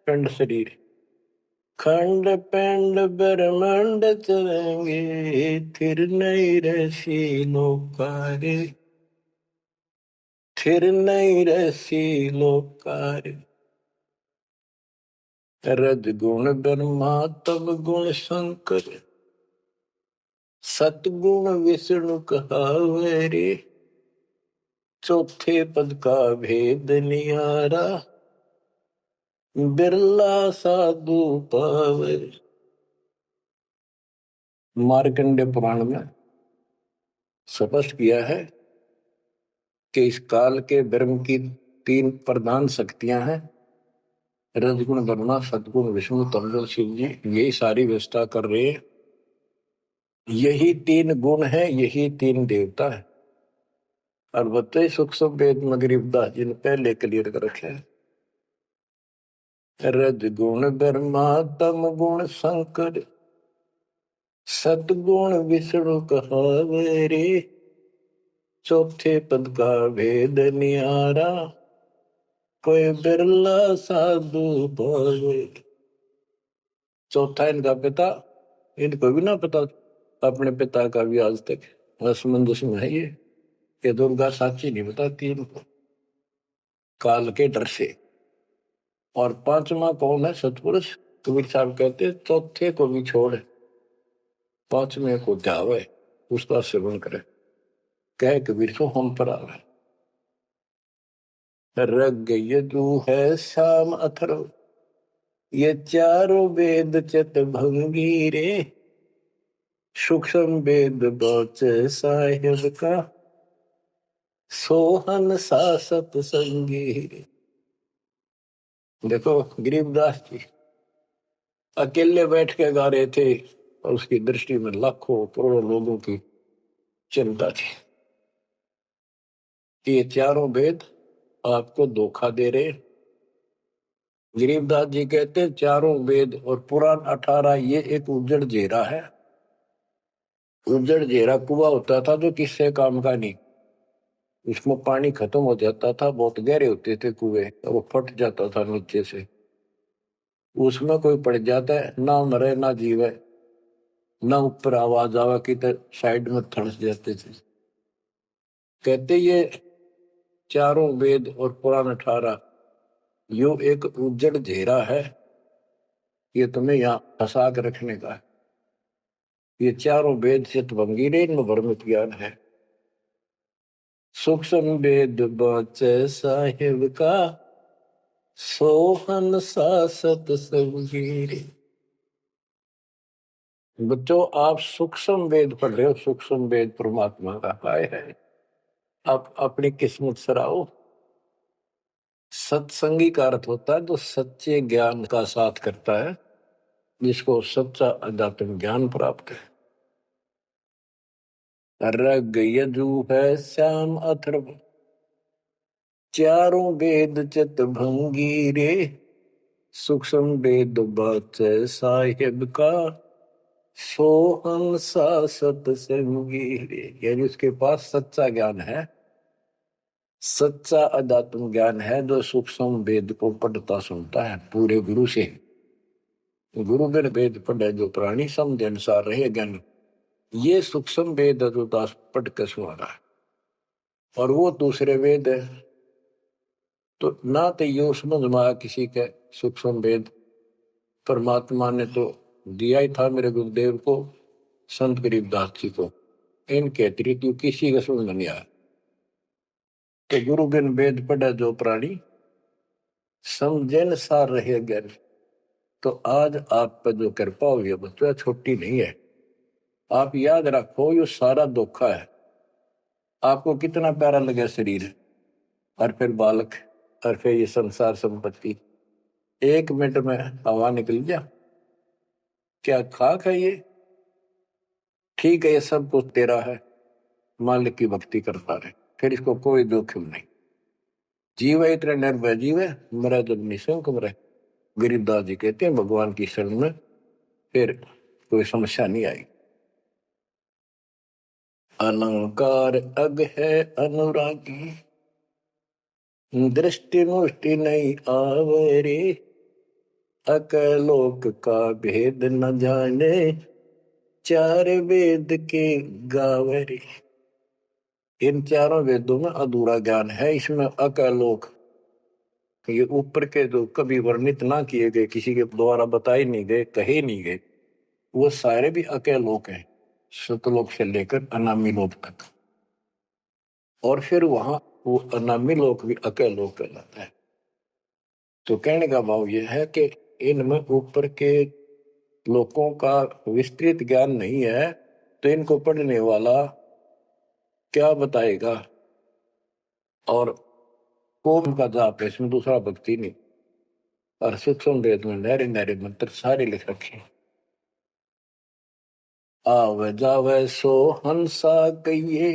पिंड शरीर, खंड पिंड ब्रह्मांड चलेंगे, फिर नहीं रसी लोकारे, फिर नहीं रसी लोकारे। रज गुण ब्रह्मा तब गुण शंकर, सतगुण विष्णु कहावे रे, चौथे पद का भेद निहारा, बिरला साधु पावे। मार्कंडे पुराण में स्पष्ट किया है कि इस काल के ब्रह्म की 3 प्रधान शक्तियां हैं, रजगुण ब्रह्मा, सतगुण विष्णु, तमगुण शिव जी। यही सारी व्यवस्था कर रहे हैं। यही 3 गुण है, यही 3 देवता है। और बताइए सूक्ष्म वेद में गरीबदास जी ने पहले क्लियर कर रखे है। रजगुण ब्रह्मा तम गुण शंकर, सतगुण विष्णु कहावे रे, चौथे पद का भेद निहारा, कोई बिरला साधु पावे। चौथा इनका पिता, इनको भी ना पता अपने पिता का भी आज तक, असमंजस में है ये दुर्गा साची नहीं बताती इनको, काल के डर से। और 5वां कौन है? सतपुरुष। कबीर साहब कहते चौथे को भी छोड़, 5वें को ध्यावे, उसका सेवन करे। कह कबीर सो हम पर आवे। रग यजु है श्याम अथर्व, ये चारों वेद चित भंगी रे, सूक्ष्म वेद बौच साहिब का, सोहन सासत संगी रे। देखो गरीबदास जी अकेले बैठ के गा रहे थे और उसकी दृष्टि में लाखों करोड़ों लोगों की चिंता थी कि ये चारों वेद आपको धोखा दे रहे। गरीबदास जी कहते चारों वेद और पुराण 18 ये एक उजड़ जेरा है। उजड़ जेरा कुआं होता था जो किससे काम का नहीं, इसमें पानी खत्म हो जाता था, बहुत गहरे होते थे कुएं, वो फट जाता था नीचे से। उसमें कोई पड़ जाता है, ना मरे ना जीवे, ना ऊपर आवाज आवा की तो साइड में थड़स जाते थे। कहते ये चारों वेद और पुराण 18 यो एक उज्जड़ घेरा है, ये तुम्हें यहाँ फंसा के रखने का है। ये चारों वेद चितभंगी रे, इनमें भ्रमित ज्ञान है। सूक्ष्म वेद बचे साहिब का, सोहन सासत संगीरे। बच्चों आप सूक्ष्म वेद पढ़ रहे हो, सूक्ष्म वेद परमात्मा का काय है। आप अपनी किस्मत सराओ। सत्संगी का अर्थ होता है जो सच्चे ज्ञान का साथ करता है, जिसको सच्चा अध्यात्म ज्ञान प्राप्त है। रग यजु है श्याम अथर्व, चारों वेद चित भंगी रे, सूक्ष्म वेद बच साहिब का, सोहन सा सत्संगी रे। यानी उसके पास सच्चा ज्ञान है, सच्चा अध्यात्म ज्ञान है जो सूक्ष्म वेद को पढ़ता सुनता है पूरे गुरु से। गुरु बिन वेद पढ़े जो प्राणी समझ अनुसार रहे ज्ञान। ये सूक्ष्म वेद है जो दास पढ़ के सुना रहा है, और वो दूसरे वेद है। तो ना तो यो समझ में आया किसी के सूक्ष्म वेद। परमात्मा ने तो दिया ही था मेरे गुरुदेव को, संत गरीबदास जी को, इनके अतिरिक्त किसी का समझ नहीं आया। तो गुरु बिन वेद पढ़े जो प्राणी समझे न सार रहे ज्ञान। तो आज आप पर जो कृपा हुई है बच्चों छोटी नहीं है। आप याद रखो ये सारा धोखा है। आपको कितना प्यारा लगे शरीर, और फिर बालक, और फिर ये संसार संपत्ति, 1 मिनट में हवा निकल जा। क्या खाक है ये? ठीक है ये सब कुछ तेरा है, मालिक की भक्ति करता रहे, फिर इसको कोई जोखिम नहीं। जीवे इतने निर्भय जीवे, मरा जब निशंक मरे। गरीबदास जी कहते हैं भगवान की शरण में फिर कोई समस्या नहीं आई। अलंकार अग है अनुरागी, दृष्टि मुष्टि नहीं आवरे। अकलोक का भेद न जाने, 4 वेद के गावरे। इन 4 वेदों में अधूरा ज्ञान है। इसमें अकलोक, ये ऊपर के जो कभी वर्णित ना किए गए, किसी के द्वारा बताए नहीं गए, कहे नहीं गए, वो सारे भी अकलोक हैं, सतलोक से लेकर अनामी लोक तक। और फिर वहां वो अनामी लोक भी अकलोक कहलाता है। तो कहने का भाव यह है कि इनमें ऊपर के लोगों का विस्तृत ज्ञान नहीं है, तो इनको पढ़ने वाला क्या बताएगा। और कोम का जाप है, इसमें दूसरा भक्ति नहीं। और सूक्ष्म वेद में नहरे नहरे मंत्र सारे लिख रखे। आव जावे सो हंसा कहिए,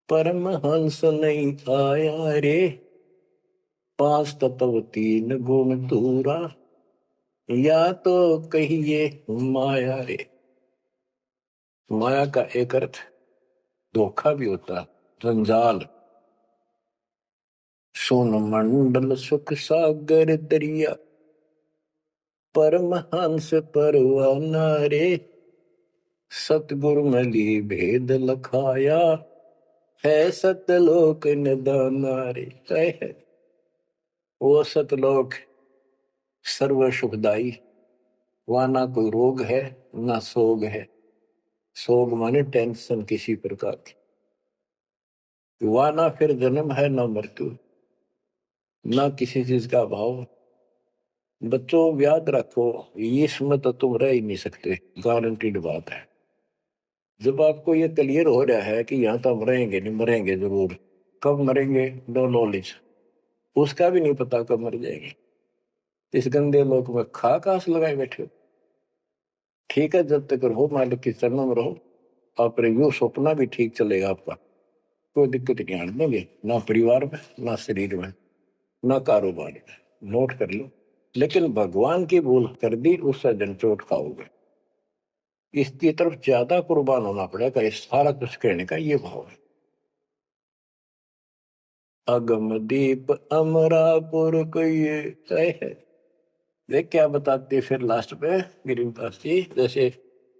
परम हंस नहीं आया रे। 5 तत्व 3 गुण दूरा, या तो कहिए माया रे। माया का एक अर्थ धोखा भी होता, जंजाल। सोन मंडल सुख सागर दरिया, परम हंस परवाना रे। सतगुरु मली भेद लखाया, है सतलोक निदाना रे। है वो सतलोक सर्व सुखदाई, वहां ना कोई रोग है ना सोग है। सोग माने टेंशन किसी प्रकार की। वहां ना फिर जन्म है ना मृत्यु, ना किसी चीज का अभाव। बच्चों याद रखो, इसमें तो तुम रह ही नहीं सकते, गारंटीड बात है। जब आपको ये क्लियर हो रहा है कि यहाँ तो हम रहेंगे नहीं, मरेंगे जरूर। कब मरेंगे नो नॉलेज, उसका भी नहीं पता कब मर जाएंगे। इस गंदे लोक में खा कास लगाए बैठे हो। ठीक है, जब तक रहो मालिक की चरणों में रहो, और यू सपना भी ठीक चलेगा आपका, कोई दिक्कत नहीं आने देंगे, ना परिवार में ना शरीर में ना कारोबार में। नोट कर लो। लेकिन भगवान की भूल कर दी, उससे जनचोट खाओगे। इसकी तरफ ज्यादा कुर्बान होना पड़ेगा। इस सारा कुछ कहने का ये भाव है। अगम दीप अमरापुर को ये तय है। देख क्या बताते फिर लास्ट पे गिरिदास जी, जैसे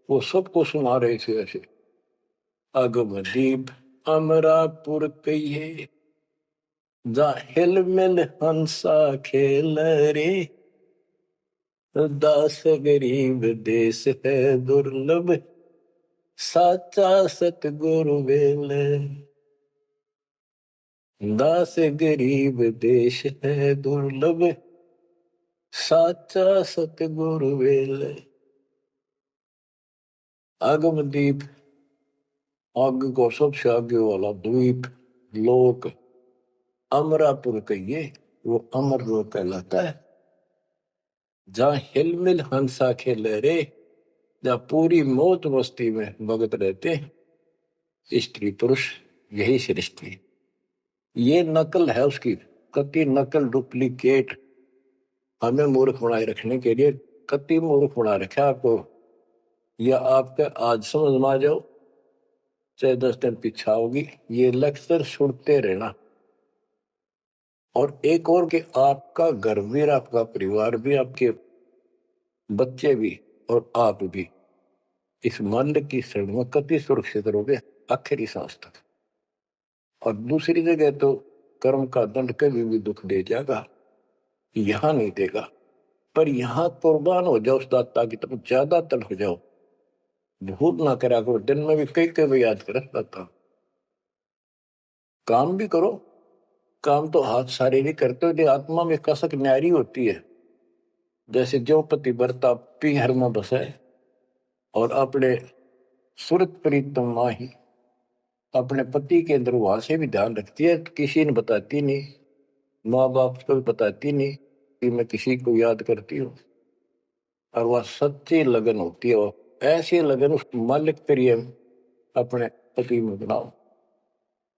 वो सबको सुना रहे थे ऐसे। अगम दीप अमरापुर कहिए, जा हिल मिल हंसा खेल रे। दास गरीब देश है दुर्लभ, साचा सतगुरु वेल। दास गरीब देश है दुर्लभ, साचा सतगुरु वेल। आगम दीप, आग को सबसे आगे वाला द्वीप लोक, अमरापुर कहिए, वो अमर लोक कहलाता है। जहाँ हिलमिल हंसा खेले रे, जहाँ पूरी मौत मस्ती में भगत रहते स्त्री पुरुष, यही सृष्टि। ये नकल है उसकी, कति नकल डुप्लीकेट हमें मूर्ख बनाए रखने के लिए। कति मूर्ख बना रखा आपको, या आपके आज समझ में आ जाओ चाहे 10 दिन पीछा होगी, ये लेक्चर सुनते रहना। और एक और कि आपका घर भी, आपका परिवार भी, आपके बच्चे भी और आप भी इस मंड की शरण में कति सुरक्षित रहोगे आखिरी सांस तक। और दूसरी जगह तो कर्म का दंड कभी भी दुख दे जाएगा, यहां नहीं देगा। पर यहां कुर्बान हो जाओ उस दाता की तरफ, ज्यादा तड़ हो जाओ, भूल ना करा करो। दिन में भी कई कई याद कर दाता। काम भी करो, काम तो हाथ शारीरिक करते हो, आत्मा में कसक न्यारी होती है। जैसे जो पतिव्रता पीहर में बसे और अपने सुरत प्रीतम माही अपने पति के अंदर वहां से भी ध्यान रखती है, तो किसी ने बताती नहीं, माँ बाप को भी बताती नहीं कि मैं किसी को याद करती हूँ। और वह सच्ची लगन होती है, और ऐसी लगन उस मालिक प्रिय अपने पति में बनाओ।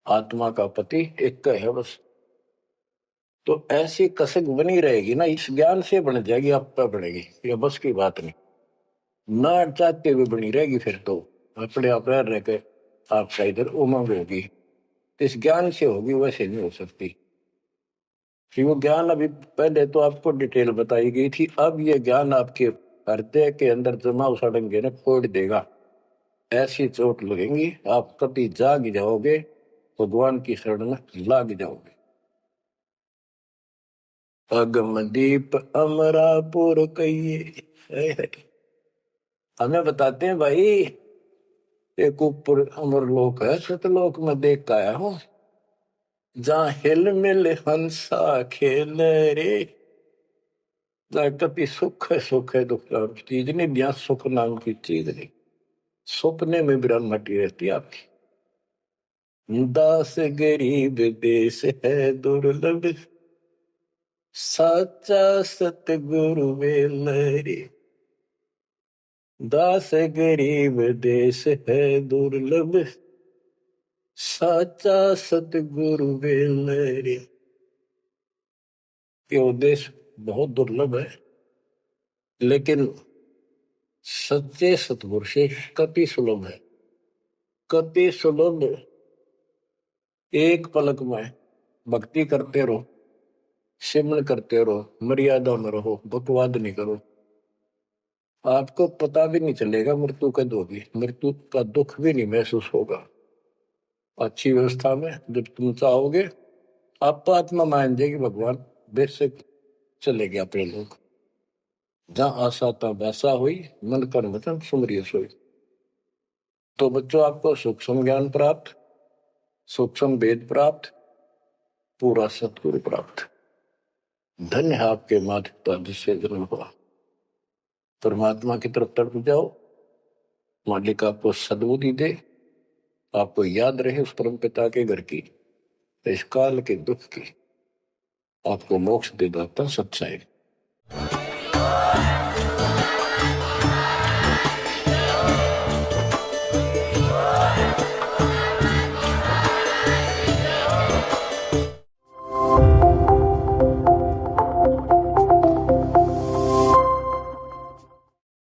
आत्मा का पति एक का है बस। तो ऐसी कसक बनी रहेगी ना, इस ज्ञान से बन जाएगी, आप पे बढ़ेगी, ये बस की बात नहीं। ना चाहते हुए बनी रहेगी, फिर तो अपने आप रह के आपका इधर उमंग होगी। इस ज्ञान से होगी, वैसे नहीं हो सकती। कि वो ज्ञान अभी पहले तो आपको डिटेल बताई गई थी, अब ये ज्ञान आपके हृदय के अंदर जमा सड़ेंगे ना, फोड़ देगा। ऐसी चोट लगेंगी, आप कभी जाग जाओगे, भगवान की शरण में लाग जाओगे। अगमदीप अमरापुर कहिए, हमें बताते हैं भाई, एक ऊपर अमरलोक है, सतलोक में देख के आया हूं, जहां हिल मिल हंसा खेल रे, जहां कभी सुख है दुख नाम की चीज नहीं, जहां सुख नाम की चीज नहीं। सपने में बिरान मटी रहती है आपकी। दास गरीब देश है दुर्लभ, साचा सतगुरु वेल रे। दास गरीब देश है दुर्लभ, साचा सतगुरु वेल रे। ये उद्देश्य बहुत दुर्लभ है, लेकिन सच्चे सतगुरु से कति सुलभ है, कति सुलभ। एक पलक में भक्ति करते रहो, सिमरन करते रहो, मर्यादा में रहो, बकवाद नहीं करो, आपको पता भी नहीं चलेगा मृत्यु कब होगी, मृत्यु का दुख भी नहीं महसूस होगा। अच्छी व्यवस्था में जब तुम चाहोगे, आप आत्मा मान जाएगी, भगवान बेशक चले गया अपने लोग। जहां आशा था वैसा हुई, मन कर वचन सुमरिय सोई। तो बच्चों, आपको सूक्ष्म ज्ञान प्राप्त, सूक्ष्म वेद प्राप्त, पूरा सतगुरु प्राप्त। धन्य है आपके माता पिता जिससे जन्म हुआ। परमात्मा की तरफ तड़प जाओ, मालिक आपको सद्बुद्धि दे, आपको याद रहे उस परम पिता के घर की, इस काल के दुख की, आपको मोक्ष दे दाता सच्चाई।